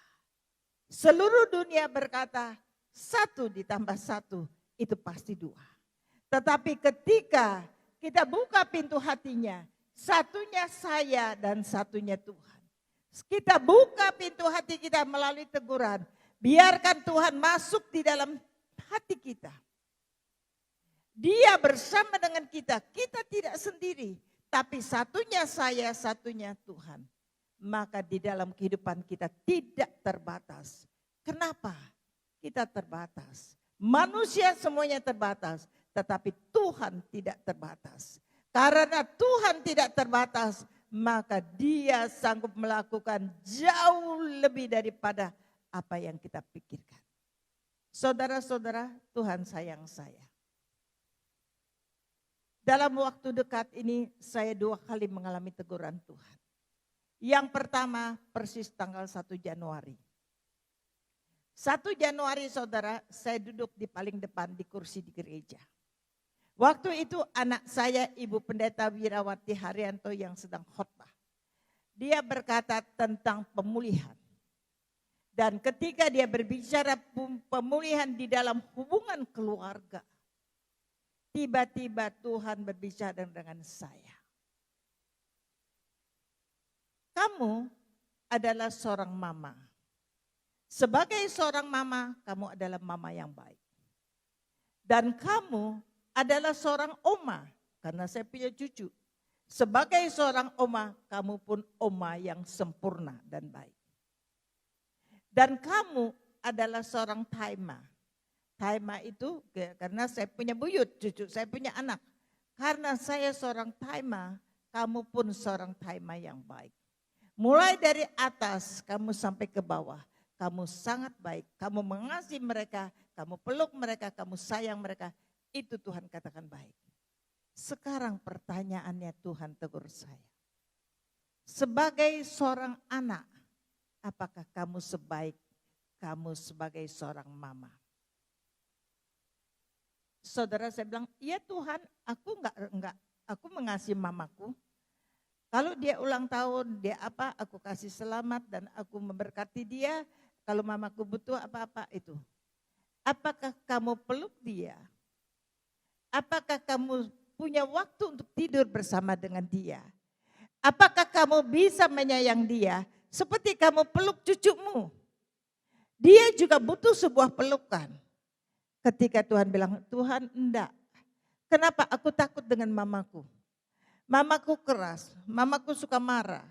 Seluruh dunia berkata 1 ditambah 1 itu pasti 2. Tetapi ketika kita buka pintu hatinya, satunya saya dan satunya Tuhan. Kita buka pintu hati kita melalui teguran. Biarkan Tuhan masuk di dalam hati kita. Dia bersama dengan kita. Kita tidak sendiri. Tapi satunya saya, satunya Tuhan. Maka di dalam kehidupan kita tidak terbatas. Kenapa? Kita terbatas. Manusia semuanya terbatas. Tetapi Tuhan tidak terbatas. Karena Tuhan tidak terbatas, maka dia sanggup melakukan jauh lebih daripada apa yang kita pikirkan. Saudara-saudara, Tuhan sayang saya. Dalam waktu dekat ini saya 2 kali mengalami teguran Tuhan. Yang pertama persis tanggal 1 Januari. 1 Januari saudara, saya duduk di paling depan di kursi di gereja. Waktu itu anak saya Ibu Pendeta Wirawati Haryanto yang sedang khotbah. dia berkata tentang pemulihan. Dan ketika dia berbicara pemulihan di dalam hubungan keluarga, tiba-tiba Tuhan berbicara dengan saya. Kamu adalah seorang mama. Sebagai seorang mama, kamu adalah mama yang baik. Dan kamu adalah seorang oma, karena saya punya cucu. Sebagai seorang oma, kamu pun oma yang sempurna dan baik. Dan kamu adalah seorang taima. Taima itu karena saya punya buyut, cucu saya punya anak. Karena saya seorang taima, kamu pun seorang taima yang baik. Mulai dari atas, kamu sampai ke bawah. Kamu sangat baik, kamu mengasihi mereka, kamu peluk mereka, kamu sayang mereka. Itu Tuhan katakan baik. Sekarang pertanyaannya Tuhan tegur saya. Sebagai seorang anak, apakah kamu sebaik kamu sebagai seorang mama? Saudara saya bilang, iya Tuhan, aku mengasihi mamaku. Kalau dia ulang tahun, dia apa, aku kasih selamat dan aku memberkati dia. Kalau mamaku butuh apa-apa itu. Apakah kamu peluk dia? Apakah kamu punya waktu untuk tidur bersama dengan dia? Apakah kamu bisa menyayang dia seperti kamu peluk cucumu? Dia juga butuh sebuah pelukan. Ketika Tuhan bilang, Tuhan enggak. Kenapa aku takut dengan mamaku? Mamaku keras, mamaku suka marah.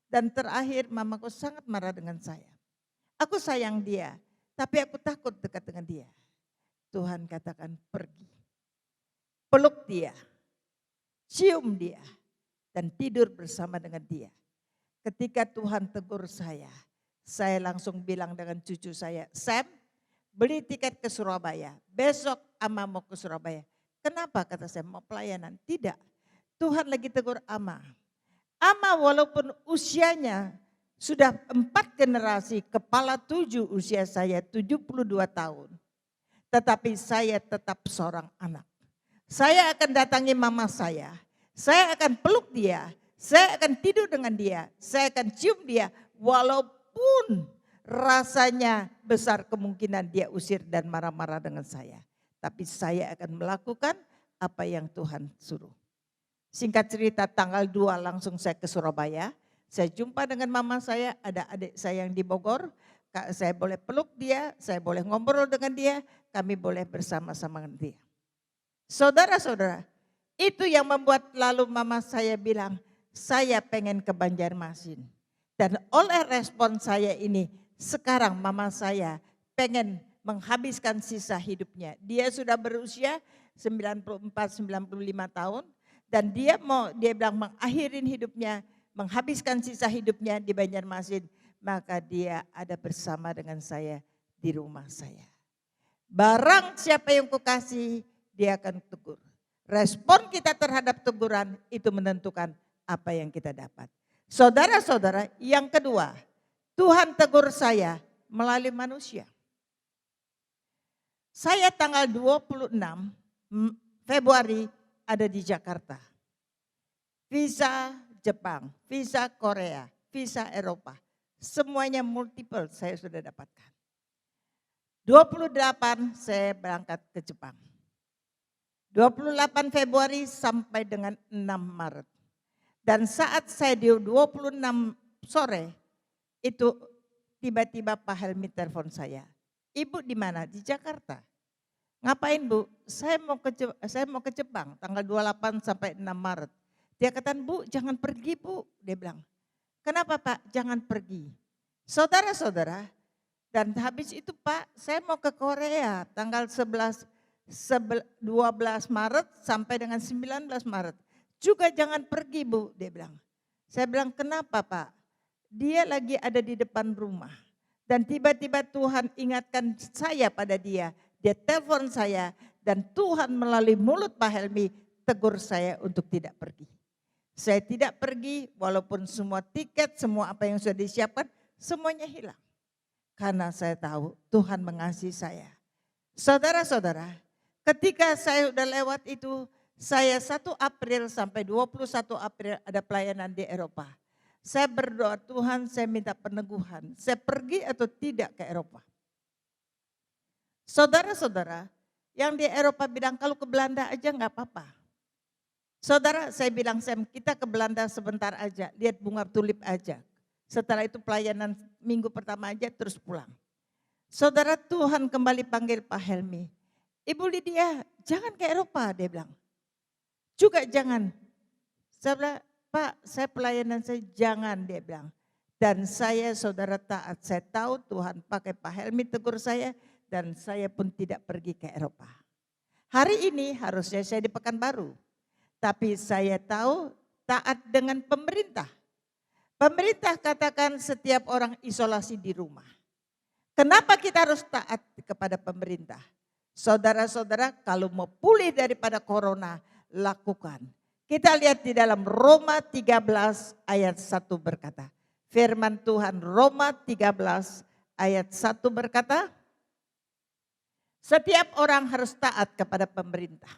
Dan terakhir mamaku sangat marah dengan saya. Aku sayang dia, tapi aku takut dekat dengan dia. Tuhan katakan pergi. Peluk dia, cium dia, dan tidur bersama dengan dia. Ketika Tuhan tegur saya langsung bilang dengan cucu saya, Sam, beli tiket ke Surabaya. Besok Ama mau ke Surabaya. Kenapa kata saya mau pelayanan? Tidak. Tuhan lagi tegur Ama. Ama walaupun usianya sudah 4 generasi, kepala 7 usia saya 72 tahun. Tetapi saya tetap seorang anak. Saya akan datangi mama saya akan peluk dia, saya akan tidur dengan dia, saya akan cium dia. Walaupun rasanya besar kemungkinan dia usir dan marah-marah dengan saya. Tapi saya akan melakukan apa yang Tuhan suruh. Singkat cerita tanggal 2 langsung saya ke Surabaya. Saya jumpa dengan mama saya, ada adik saya yang di Bogor. Saya boleh peluk dia, saya boleh ngobrol dengan dia, kami boleh bersama-sama dengan dia. Saudara-saudara, itu yang membuat lalu mama saya bilang, saya pengen ke Banjarmasin. Dan oleh respon saya ini, sekarang mama saya pengen menghabiskan sisa hidupnya. Dia sudah berusia 94-95 tahun. Dan dia bilang mengakhirin hidupnya, menghabiskan sisa hidupnya di Banjarmasin. Maka dia ada bersama dengan saya di rumah saya. Barang siapa yang kukasih, dia akan tegur. Respon kita terhadap teguran itu menentukan apa yang kita dapat. Saudara-saudara, yang kedua, Tuhan tegur saya melalui manusia. Saya tanggal 26 Februari ada di Jakarta. Visa Jepang, visa Korea, visa Eropa. Semuanya multiple saya sudah dapatkan. 28 saya berangkat ke Jepang. 28 Februari sampai dengan 6 Maret. Dan saat saya di 26 sore itu tiba-tiba Pak Helmi telepon saya. Ibu di mana? Di Jakarta. Ngapain Bu? Saya mau ke Jepang tanggal 28 sampai 6 Maret. Dia katakan, Bu jangan pergi Bu. Dia bilang, kenapa Pak? Jangan pergi. Saudara-saudara, dan habis itu Pak saya mau ke Korea tanggal 12 Maret sampai dengan 19 Maret. Juga jangan pergi Bu, dia bilang. Saya bilang, kenapa Pak? Dia lagi ada di depan rumah. Dan tiba-tiba Tuhan ingatkan saya pada dia. Dia telepon saya dan Tuhan melalui mulut Pak Helmi tegur saya untuk tidak pergi. Saya tidak pergi walaupun semua tiket, semua apa yang sudah disiapkan semuanya hilang. Karena saya tahu Tuhan mengasihi saya. Saudara-saudara, ketika saya sudah lewat itu, saya 1 April sampai 21 April ada pelayanan di Eropa. Saya berdoa, Tuhan saya minta peneguhan. Saya pergi atau tidak ke Eropa. Saudara-saudara yang di Eropa bilang kalau ke Belanda aja nggak apa-apa. Saudara saya bilang Sam kita ke Belanda sebentar aja. Lihat bunga tulip aja. Setelah itu pelayanan minggu pertama aja terus pulang. Saudara Tuhan kembali panggil Pak Helmi. Ibu Lydia jangan ke Eropa dia bilang. Juga jangan. Saya bilang, Pak saya pelayanan saya jangan dia bilang. Dan saya saudara taat. Saya tahu Tuhan pakai Pak Helmi tegur saya. Dan saya pun tidak pergi ke Eropa. Hari ini harusnya saya di Pekanbaru. Tapi saya tahu taat dengan pemerintah. Pemerintah katakan setiap orang isolasi di rumah. Kenapa kita harus taat kepada pemerintah? Saudara-saudara kalau mau pulih daripada corona, lakukan. Kita lihat di dalam Roma 13 ayat 1 berkata. Firman Tuhan Roma 13 ayat 1 berkata. Setiap orang harus taat kepada pemerintah.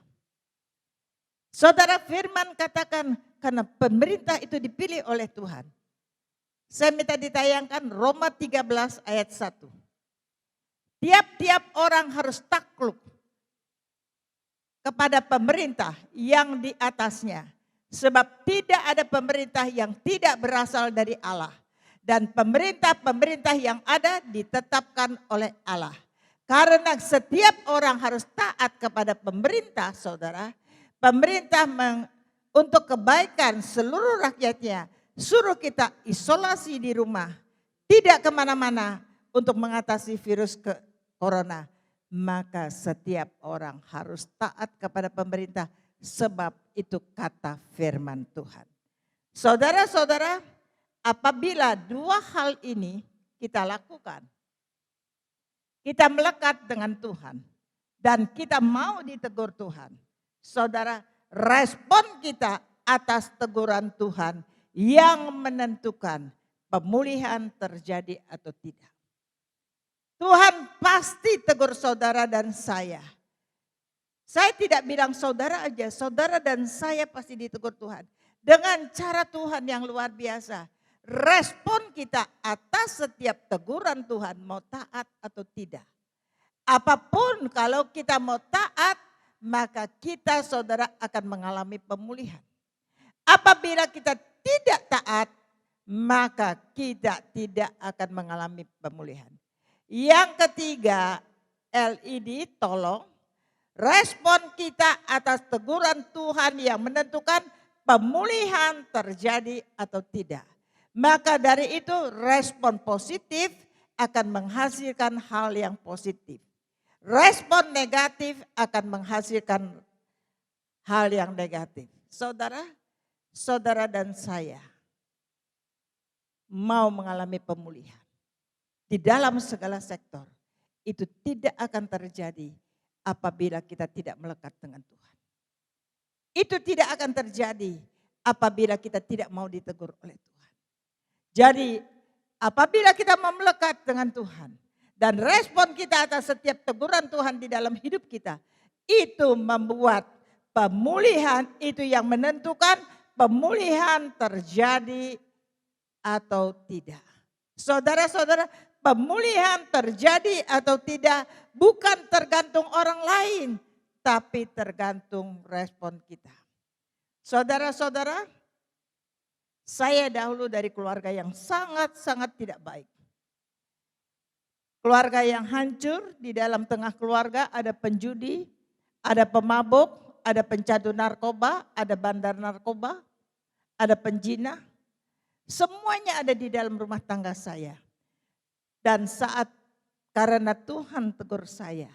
Saudara firman katakan karena pemerintah itu dipilih oleh Tuhan. Saya minta ditayangkan Roma 13 ayat 1. Tiap-tiap orang harus takluk kepada pemerintah yang di atasnya. Sebab tidak ada pemerintah yang tidak berasal dari Allah. Dan pemerintah-pemerintah yang ada ditetapkan oleh Allah. Karena setiap orang harus taat kepada pemerintah saudara. Pemerintah untuk kebaikan seluruh rakyatnya. Suruh kita isolasi di rumah. Tidak kemana-mana untuk mengatasi virus corona. Maka setiap orang harus taat kepada pemerintah. Sebab itu kata firman Tuhan. Saudara-saudara, apabila dua hal ini kita lakukan. Kita melekat dengan Tuhan. Dan kita mau ditegur Tuhan. Saudara, respon kita atas teguran Tuhan yang menentukan pemulihan terjadi atau tidak. Tuhan pasti tegur saudara dan saya. Saya tidak bilang saudara aja, saudara dan saya pasti ditegur Tuhan. Dengan cara Tuhan yang luar biasa. Respon kita atas setiap teguran Tuhan mau taat atau tidak. Apapun kalau kita mau taat, maka kita saudara akan mengalami pemulihan. Apabila kita tidak taat, maka kita tidak akan mengalami pemulihan. Yang ketiga, LED tolong respon kita atas teguran Tuhan yang menentukan pemulihan terjadi atau tidak. Maka dari itu respon positif akan menghasilkan hal yang positif. Respon negatif akan menghasilkan hal yang negatif. Saudara, saudara dan saya mau mengalami pemulihan. Di dalam segala sektor itu tidak akan terjadi apabila kita tidak melekat dengan Tuhan. Itu tidak akan terjadi apabila kita tidak mau ditegur oleh Tuhan. Jadi apabila kita mau melekat dengan Tuhan dan respon kita atas setiap teguran Tuhan di dalam hidup kita, itu membuat pemulihan itu yang menentukan pemulihan terjadi atau tidak. Saudara-saudara, pemulihan terjadi atau tidak bukan tergantung orang lain, tapi tergantung respon kita. Saudara-saudara, saya dahulu dari keluarga yang sangat-sangat tidak baik. Keluarga yang hancur, di dalam tengah keluarga ada penjudi, ada pemabuk, ada pencandu narkoba, ada bandar narkoba, ada penjina. Semuanya ada di dalam rumah tangga saya. Dan saat karena Tuhan tegur saya,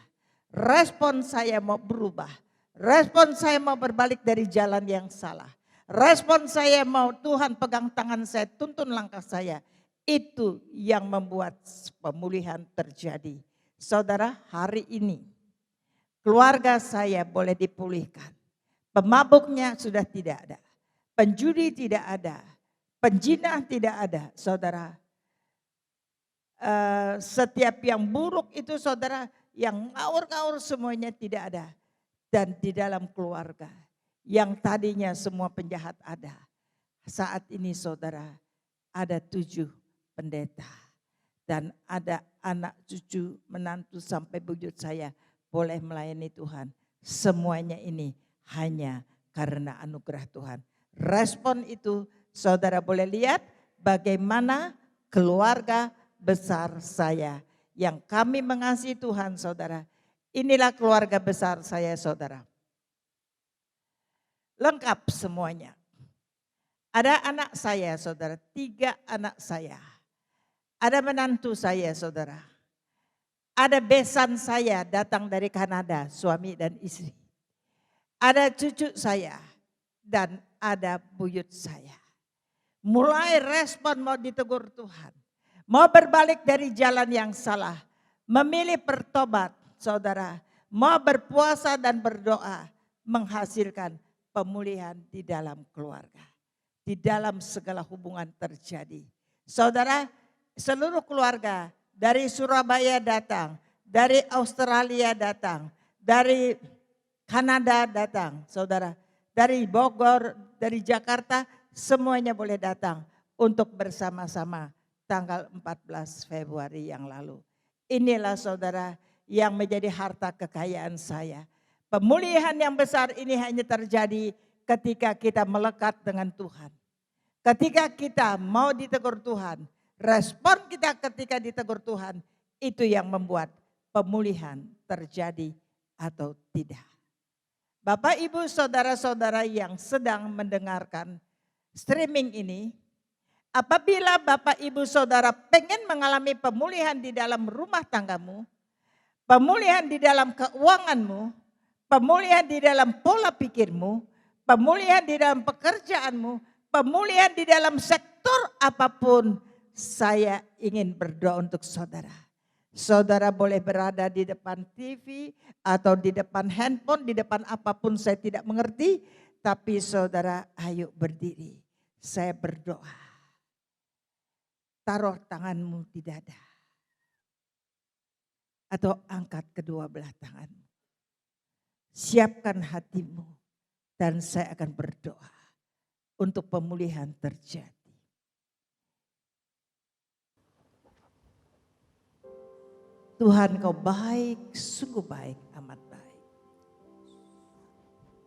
respon saya mau berubah. Respon saya mau berbalik dari jalan yang salah. Respon saya mau Tuhan pegang tangan saya, tuntun langkah saya. Itu yang membuat pemulihan terjadi. Saudara, hari ini keluarga saya boleh dipulihkan. Pemabuknya sudah tidak ada. Penjudi tidak ada. Penjinah tidak ada, saudara. Setiap yang buruk itu saudara, yang ngawur-ngawur semuanya tidak ada. Dan di dalam keluarga yang tadinya semua penjahat ada. Saat ini saudara, ada 7 pendeta. Dan ada anak cucu menantu sampai buyut saya boleh melayani Tuhan. Semuanya ini hanya karena anugerah Tuhan. Respon itu saudara boleh lihat bagaimana keluarga besar saya. Yang kami mengasihi Tuhan saudara. Inilah keluarga besar saya saudara. Lengkap semuanya. Ada anak saya saudara, 3 anak saya. Ada menantu saya saudara. Ada besan saya datang dari Kanada, suami dan istri. Ada cucu saya dan ada buyut saya. Mulai respon mau ditegur Tuhan. Mau berbalik dari jalan yang salah. Memilih bertobat saudara. Mau berpuasa dan berdoa. Menghasilkan pemulihan di dalam keluarga. Di dalam segala hubungan terjadi. Saudara, seluruh keluarga dari Surabaya datang, dari Australia datang, dari Kanada datang, saudara. Dari Bogor, dari Jakarta, semuanya boleh datang untuk bersama-sama tanggal 14 Februari yang lalu. Inilah saudara yang menjadi harta kekayaan saya. Pemulihan yang besar ini hanya terjadi ketika kita melekat dengan Tuhan. Ketika kita mau ditegur Tuhan, respon kita ketika ditegur Tuhan, itu yang membuat pemulihan terjadi atau tidak. Bapak, Ibu, saudara-saudara yang sedang mendengarkan streaming ini, apabila Bapak, Ibu, saudara pengen mengalami pemulihan di dalam rumah tanggamu, pemulihan di dalam keuanganmu, pemulihan di dalam pola pikirmu, pemulihan di dalam pekerjaanmu, pemulihan di dalam sektor apapun, saya ingin berdoa untuk saudara. Saudara boleh berada di depan TV atau di depan handphone, di depan apapun saya tidak mengerti. Tapi saudara ayo berdiri, saya berdoa. Taruh tanganmu di dada. Atau angkat kedua belah tanganmu. Siapkan hatimu dan saya akan berdoa untuk pemulihan terjadi. Tuhan, Kau baik, sungguh baik, amat baik.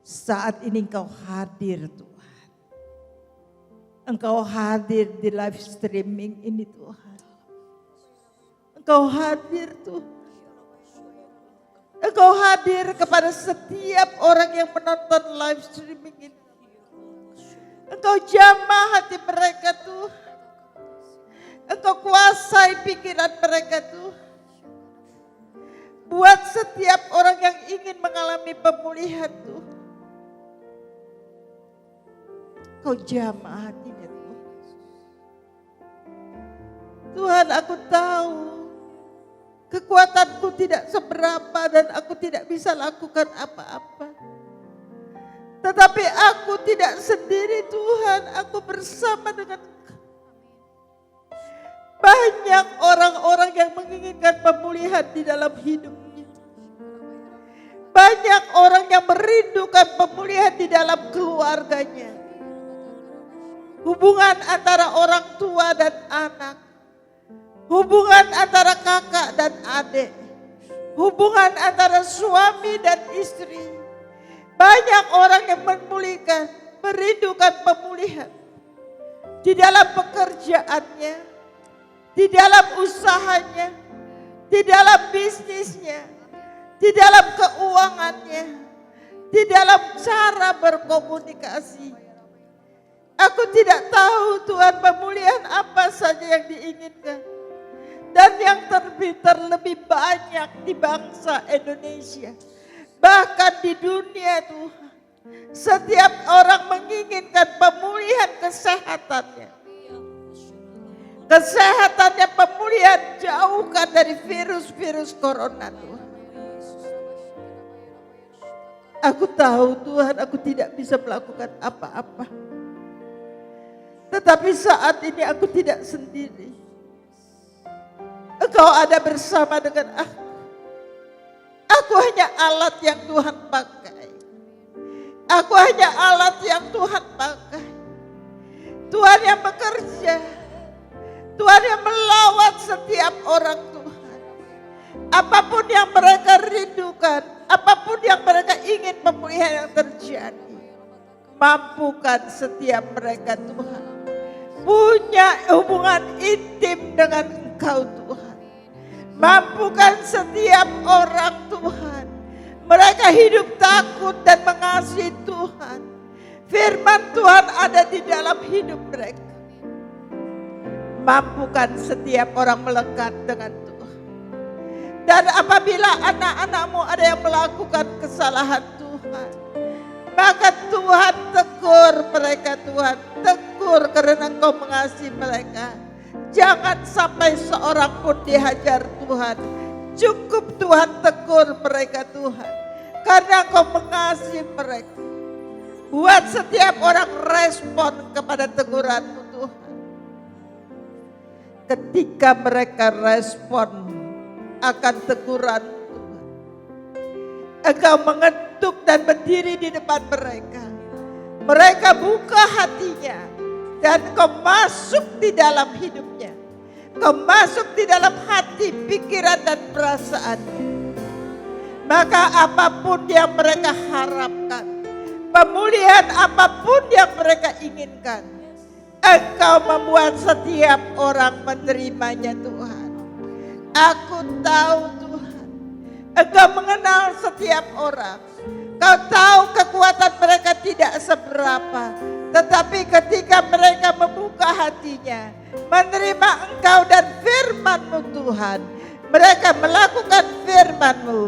Saat ini Engkau hadir Tuhan. Engkau hadir di live streaming ini Tuhan. Engkau hadir Tuhan. Engkau hadir kepada setiap orang yang menonton live streaming ini. Engkau jamah hati mereka Tuhan. Engkau kuasai pikiran mereka Tuhan. Buat setiap orang yang ingin mengalami pemulihan Tuhan. Kau jamah hatinya Tuhan. Tuhan, aku tahu kekuatanku tidak seberapa dan aku tidak bisa lakukan apa-apa. Tetapi aku tidak sendiri Tuhan, aku bersama dengan banyak orang-orang yang menginginkan pemulihan di dalam hidupnya. Banyak orang yang merindukan pemulihan di dalam keluarganya. Hubungan antara orang tua dan anak. Hubungan antara kakak dan adik. Hubungan antara suami dan istri. Banyak orang yang merindukan pemulihan. Di dalam pekerjaannya. Di dalam usahanya. Di dalam bisnisnya. Di dalam keuangannya. Di dalam cara berkomunikasi. Aku tidak tahu Tuhan pemulihan apa saja yang diinginkan. Dan yang terlebih banyak di bangsa Indonesia. Bahkan di dunia Tuhan. Setiap orang menginginkan pemulihan kesehatannya. Kesehatannya pemulihan jauhkan dari virus-virus corona Tuhan. Aku tahu Tuhan aku tidak bisa melakukan apa-apa. Tetapi saat ini aku tidak sendiri. Engkau ada bersama dengan aku. Aku hanya alat yang Tuhan pakai. Aku hanya alat yang Tuhan pakai. Tuhan yang bekerja. Tuhan yang melawat setiap orang Tuhan. Apapun yang mereka rindukan, apapun yang mereka ingin pemulihan yang terjadi, mampukan setiap mereka Tuhan punya hubungan intim dengan Engkau Tuhan. Mampukan setiap orang Tuhan, mereka hidup takut dan mengasihi Tuhan. Firman Tuhan ada di dalam hidup mereka. Mampukan setiap orang melekat dengan Tuhan. Dan apabila anak-anakmu ada yang melakukan kesalahan Tuhan, maka Tuhan tegur mereka Tuhan. Tegur karena Engkau mengasihi mereka. Jangan sampai seorang pun dihajar Tuhan. Cukup Tuhan tegur mereka Tuhan. Karena Engkau mengasihi mereka. Buat setiap orang respon kepada teguran-Mu Tuhan. Ketika mereka respon akan teguran Tuhan, Engkau mengetuk dan berdiri di depan mereka. Mereka buka hatinya dan Engkau masuk di dalam hidupnya. Engkau masuk di dalam hati, pikiran dan perasaannya. Maka apapun yang mereka harapkan, pemulihan apapun yang mereka inginkan, Engkau membuat setiap orang menerimanya Tuhan. Aku tahu Tuhan, Engkau mengenal setiap orang. Kau tahu kekuatan mereka tidak seberapa. Tetapi ketika mereka membuka hatinya, menerima Engkau dan firman-Mu Tuhan, mereka melakukan firman-Mu,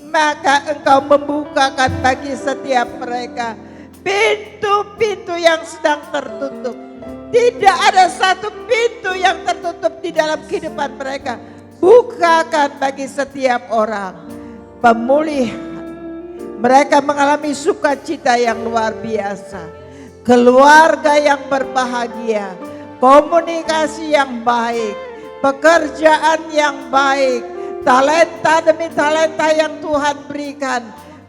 maka Engkau membukakan bagi setiap mereka pintu-pintu yang sedang tertutup. Tidak ada satu pintu yang tertutup di dalam kehidupan mereka. Bukakan bagi setiap orang pemulihan. Mereka mengalami sukacita yang luar biasa. Keluarga yang berbahagia. Komunikasi yang baik. Pekerjaan yang baik. Talenta demi talenta yang Tuhan berikan.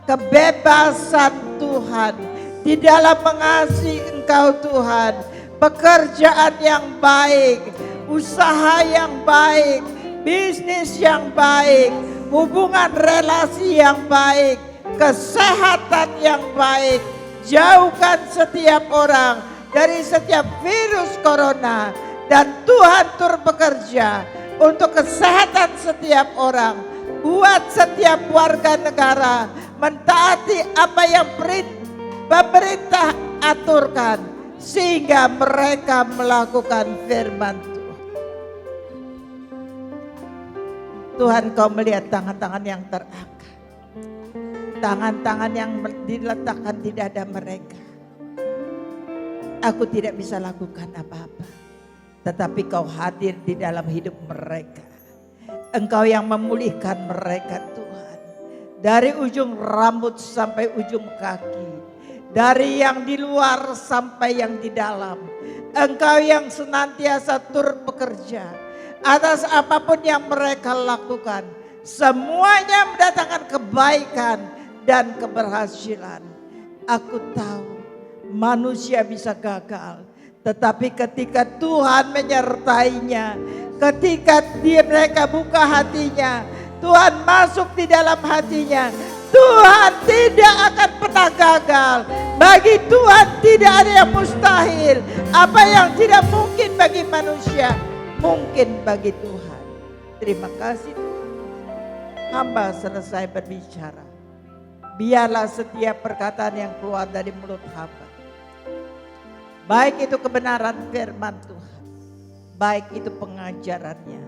Kebebasan Tuhan. Di dalam mengasihi Engkau Tuhan. Pekerjaan yang baik, usaha yang baik, bisnis yang baik, hubungan relasi yang baik, kesehatan yang baik. Jauhkan setiap orang dari setiap virus corona. Dan Tuhan turut bekerja untuk kesehatan setiap orang. Buat setiap warga negara mentaati apa yang pemerintah aturkan. Sehingga mereka melakukan firman Tuhan. Tuhan, Kau melihat tangan-tangan yang terangkat. Tangan-tangan yang diletakkan di dada mereka. Aku tidak bisa lakukan apa-apa. Tetapi Kau hadir di dalam hidup mereka. Engkau yang memulihkan mereka Tuhan. Dari ujung rambut sampai ujung kaki. Dari yang di luar sampai yang di dalam. Engkau yang senantiasa turut bekerja. Atas apapun yang mereka lakukan. Semuanya mendatangkan kebaikan dan keberhasilan. Aku tahu manusia bisa gagal. Tetapi ketika Tuhan menyertainya. Ketika mereka buka hatinya. Tuhan masuk di dalam hatinya. Tuhan tidak akan pernah gagal. Bagi Tuhan tidak ada yang mustahil. Apa yang tidak mungkin bagi manusia, mungkin bagi Tuhan. Terima kasih Tuhan. Hamba selesai berbicara. Biarlah setiap perkataan yang keluar dari mulut hamba. Baik itu kebenaran firman Tuhan. Baik itu pengajarannya.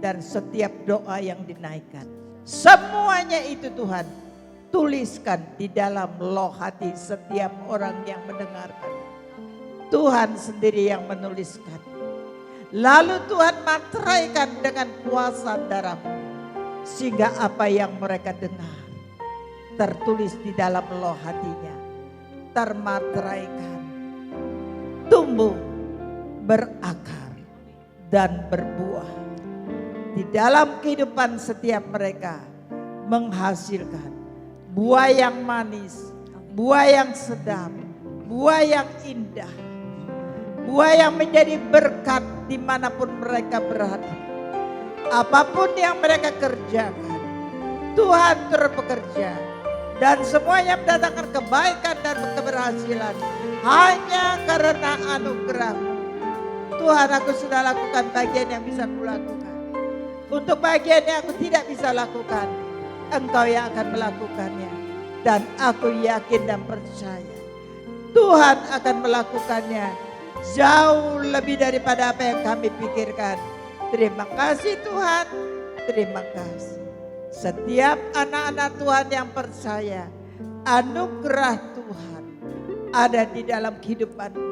Dan setiap doa yang dinaikkan. Semuanya itu Tuhan. Tuliskan di dalam loh hati setiap orang yang mendengarkan. Tuhan sendiri yang menuliskan. Lalu Tuhan materaikan dengan kuasa darah-Mu. Sehingga apa yang mereka dengar tertulis di dalam loh hatinya. Termateraikan. Tumbuh, berakar, dan berbuah. Di dalam kehidupan setiap mereka menghasilkan buah yang manis, buah yang sedap, buah yang indah, Buah yang menjadi berkat dimanapun mereka berada. Apapun yang mereka kerjakan, Tuhan turut bekerja. Dan semuanya mendatangkan kebaikan dan keberhasilan hanya karena anugerah-Mu. Tuhan, aku sudah lakukan bagian yang bisa kulakukan. Untuk bagian yang aku tidak bisa lakukan, Engkau yang akan melakukannya. Dan aku yakin dan percaya Tuhan akan melakukannya jauh lebih daripada apa yang kami pikirkan. Terima kasih Tuhan, terima kasih. Setiap anak-anak Tuhan yang percaya, anugerah Tuhan ada di dalam kehidupanmu.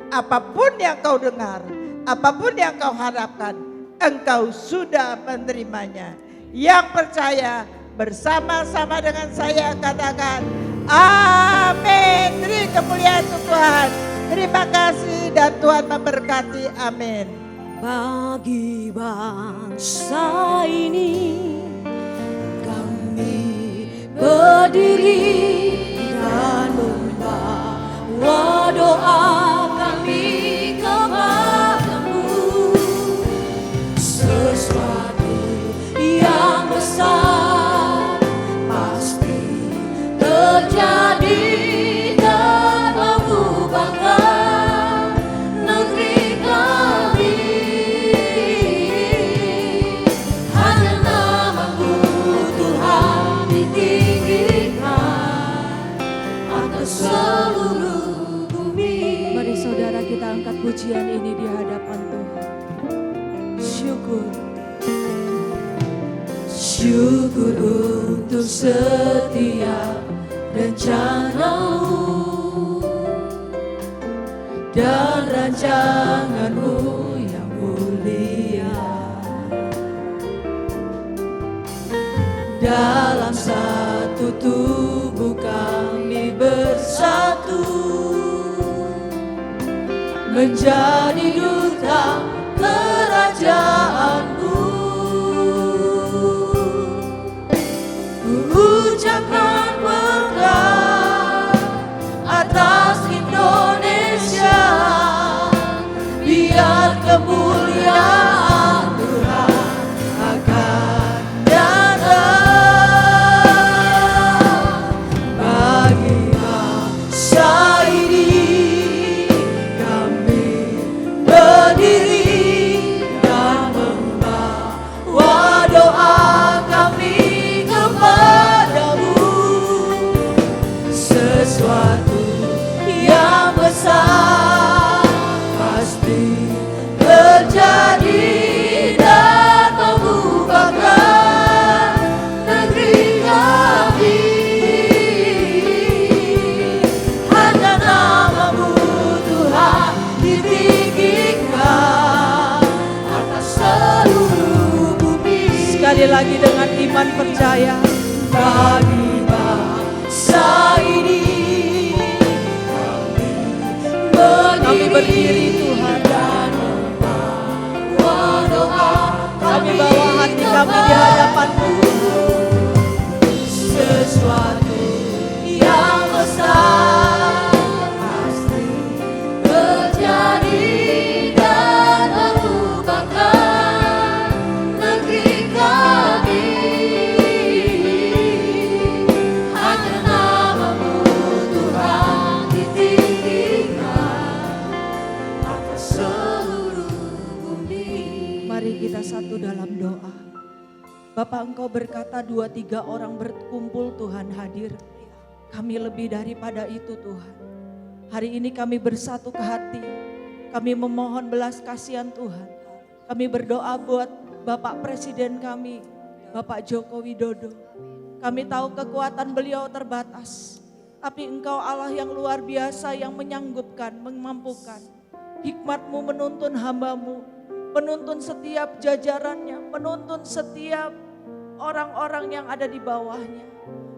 Apapun yang kau dengar, apapun yang kau harapkan, engkau sudah menerimanya. Yang percaya bersama-sama dengan saya katakan amin. Beri kemuliaan untuk Tuhan. Terima kasih dan Tuhan memberkati. Amin. Bagi bangsa ini kami berdiri dan membawa doa kami kepadamu. Sesuatu yang besar pasti terjadi dan mengubahkan negeri kami. Hanya nama-Mu Tuhan ditinggikan atas seluruh bumi. Mari saudara kita angkat pujian ini di hadapan Tuhan. Syukur. Syukur untuk setiap rencana-Mu dan rancangan-Mu yang mulia. Dalam satu tubuh kami bersatu, menjadi duta kerajaan-Mu. Ucapkan berkat atas Indonesia, biar kemuliaan Tuhan akan datang. Bagi bangsa ini kami berdiri dan membawa doa kami kepadamu. Sesuatu yang besar pasti terjadi dan mengubahkan negeri kami. Hanya nama-Mu Tuhan ditinggikan atas seluruh bumi. Sekali lagi dengan iman percaya. Bagi bangsa ini kami berdiri Tuhan dan membawa doa. Kami bawa hati kami di hadapan-Mu. Sesuatu yang besar pasti terjadi dan mengubahkan negeri kami. Hanya nama-Mu Tuhan ditinggikan atas seluruh bumi. Mari kita satu dalam doa. Bapa, Engkau berkata 2-3 orang berkumpul Tuhan hadir. Kami lebih daripada itu Tuhan. Hari ini kami bersatu ke hati. Kami memohon belas kasihan Tuhan. Kami berdoa buat Bapak Presiden kami, Bapak Joko Widodo. Kami tahu kekuatan beliau terbatas. Tapi Engkau Allah yang luar biasa yang menyanggupkan, memampukan. Hikmat-Mu menuntun hamba-Mu, menuntun setiap jajarannya, menuntun setiap orang-orang yang ada di bawahnya.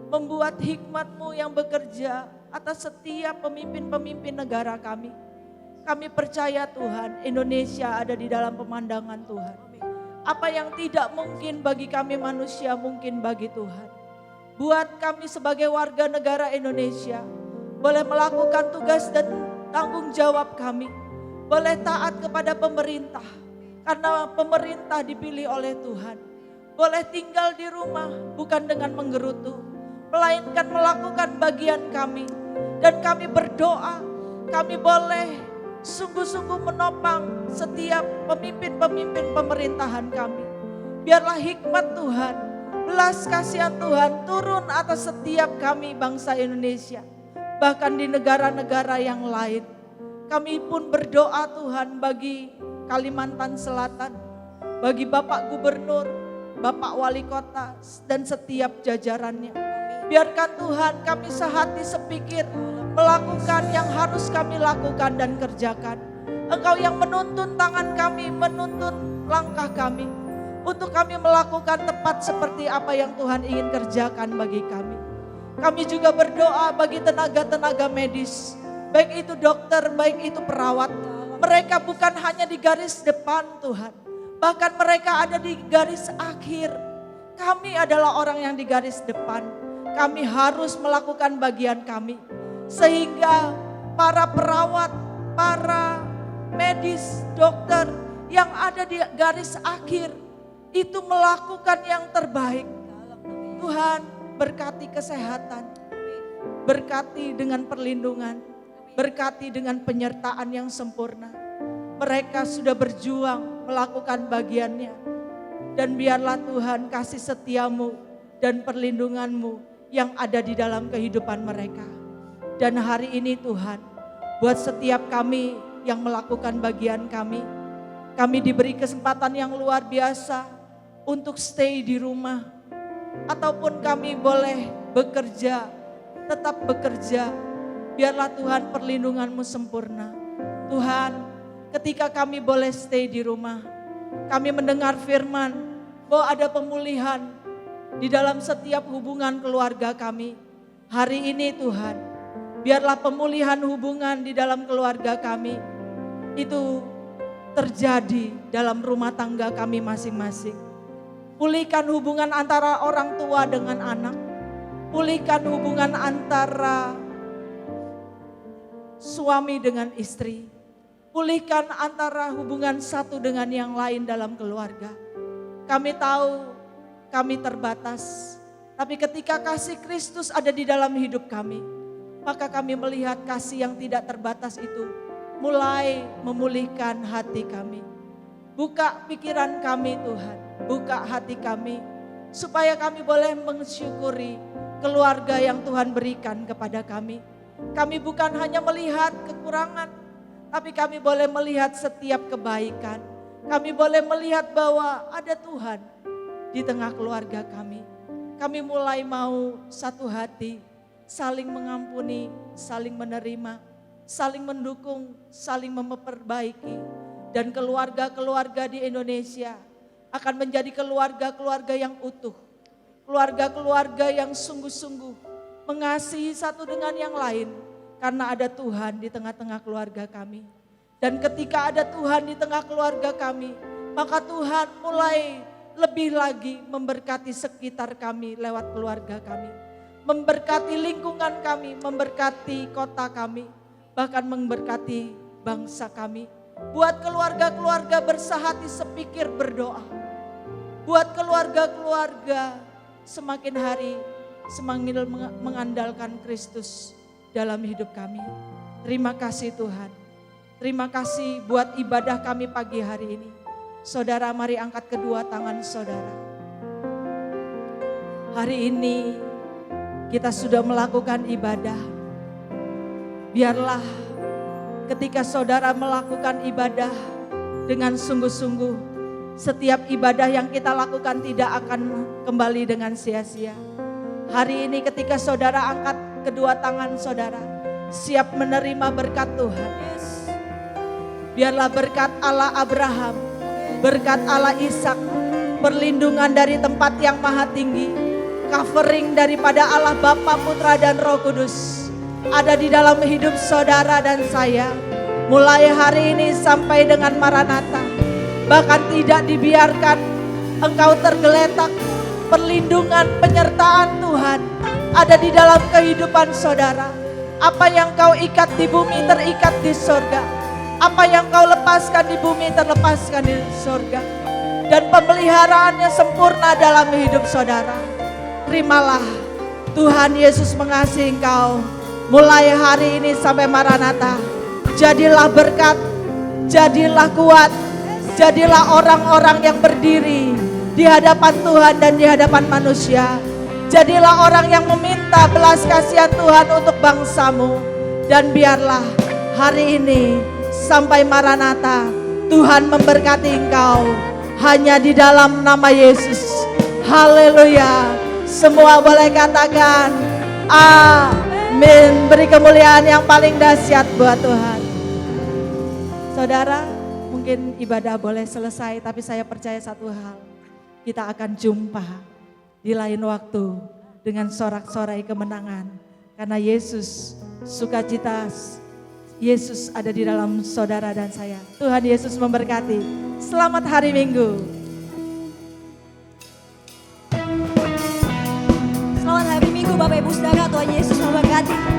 Membuat hikmat-Mu yang bekerja atas setiap pemimpin-pemimpin negara kami. Kami percaya Tuhan, Indonesia ada di dalam pemandangan Tuhan. Apa yang tidak mungkin bagi kami manusia mungkin bagi Tuhan. Buat kami sebagai warga negara Indonesia boleh melakukan tugas dan tanggung jawab kami. boleh taat kepada pemerintah, karena pemerintah dipilih oleh Tuhan. Boleh tinggal di rumah bukan dengan menggerutu, melainkan melakukan bagian kami. Dan kami berdoa, kami boleh sungguh-sungguh menopang setiap pemimpin-pemimpin pemerintahan kami. Biarlah hikmat Tuhan, belas kasihan Tuhan turun atas setiap kami bangsa Indonesia. Bahkan di negara-negara yang lain. Kami pun berdoa Tuhan bagi Kalimantan Selatan, bagi Bapak Gubernur, Bapak Wali Kota, dan setiap jajarannya. Biarkan Tuhan kami sehati sepikir melakukan yang harus kami lakukan dan kerjakan. Engkau yang menuntun tangan kami, menuntun langkah kami. Untuk kami melakukan tepat seperti apa yang Tuhan ingin kerjakan bagi kami. Kami juga berdoa bagi tenaga-tenaga medis. Baik itu dokter, baik itu perawat. Mereka bukan hanya di garis depan Tuhan. Bahkan mereka ada di garis akhir. Kami adalah orang yang di garis depan. Kami harus melakukan bagian kami. Sehingga para perawat, para medis, dokter yang ada di garis akhir itu melakukan yang terbaik. Tuhan berkati kesehatan, berkati dengan perlindungan, berkati dengan penyertaan yang sempurna. Mereka sudah berjuang melakukan bagiannya. Dan biarlah Tuhan kasih setiamu dan perlindunganmu yang ada di dalam kehidupan mereka. Dan hari ini Tuhan, buat setiap kami yang melakukan bagian kami diberi kesempatan yang luar biasa untuk stay di rumah. Ataupun kami boleh bekerja, tetap bekerja. Biarlah Tuhan perlindungan-Mu sempurna. Tuhan, ketika kami boleh stay di rumah, kami mendengar firman bahwa ada pemulihan di dalam setiap hubungan keluarga kami. Hari ini Tuhan, biarlah pemulihan hubungan di dalam keluarga kami itu terjadi dalam rumah tangga kami masing-masing. Pulihkan hubungan antara orang tua dengan anak. Pulihkan hubungan antara suami dengan istri. Pulihkan antara hubungan satu dengan yang lain dalam keluarga. Kami tahu kami terbatas. Tapi ketika kasih Kristus ada di dalam hidup kami, maka kami melihat kasih yang tidak terbatas itu mulai memulihkan hati kami. Buka pikiran kami Tuhan, buka hati kami, supaya kami boleh mensyukuri keluarga yang Tuhan berikan kepada kami. Kami bukan hanya melihat kekurangan, tapi kami boleh melihat setiap kebaikan. Kami boleh melihat bahwa ada Tuhan di tengah keluarga kami. Kami mulai mau satu hati, saling mengampuni, saling menerima, saling mendukung, saling memperbaiki. Dan keluarga-keluarga di Indonesia akan menjadi keluarga-keluarga yang utuh. Keluarga-keluarga yang sungguh-sungguh mengasihi satu dengan yang lain. Karena ada Tuhan di tengah-tengah keluarga kami. Dan ketika ada Tuhan di tengah keluarga kami, maka Tuhan mulai lebih lagi memberkati sekitar kami lewat keluarga kami. Memberkati lingkungan kami, memberkati kota kami, bahkan memberkati bangsa kami. Buat keluarga-keluarga bersahati sepikir berdoa. Buat keluarga-keluarga semakin hari semakin mengandalkan Kristus dalam hidup kami. Terima kasih Tuhan. Terima kasih buat ibadah kami pagi hari ini. Saudara, mari angkat kedua tangan saudara. Hari ini kita sudah melakukan ibadah. Biarlah ketika saudara melakukan ibadah dengan sungguh-sungguh, setiap ibadah yang kita lakukan tidak akan kembali dengan sia-sia. Hari ini ketika saudara angkat kedua tangan saudara, siap menerima berkat Tuhan. Biarlah berkat Allah Abraham, berkat Allah Ishak, perlindungan dari tempat yang maha tinggi, covering daripada Allah Bapa, Putra dan Roh Kudus ada di dalam hidup saudara dan saya. Mulai hari ini sampai dengan Maranatha. Bahkan tidak dibiarkan engkau tergeletak. Perlindungan, penyertaan Tuhan ada di dalam kehidupan saudara. Apa yang kau ikat di bumi terikat di sorga. Apa yang kau lepaskan di bumi terlepaskan di surga. Dan pemeliharaannya sempurna dalam hidup saudara. Terimalah, Tuhan Yesus mengasihi engkau. Mulai hari ini sampai Maranatha, jadilah berkat, jadilah kuat, jadilah orang-orang yang berdiri di hadapan Tuhan dan di hadapan manusia. Jadilah orang yang meminta belas kasihan Tuhan untuk bangsamu. Dan biarlah hari ini sampai Maranatha, Tuhan memberkati engkau hanya di dalam nama Yesus. Haleluya. Semua boleh katakan amin. Beri kemuliaan yang paling dahsyat buat Tuhan. Saudara, mungkin ibadah boleh selesai, tapi saya percaya satu hal. Kita akan jumpa di lain waktu dengan sorak-sorai kemenangan. Karena Yesus, sukacita Yesus ada di dalam saudara dan saya. Tuhan Yesus memberkati. Selamat hari Minggu. Selamat hari Minggu Bapak Ibu Saudara, Tuhan Yesus memberkati.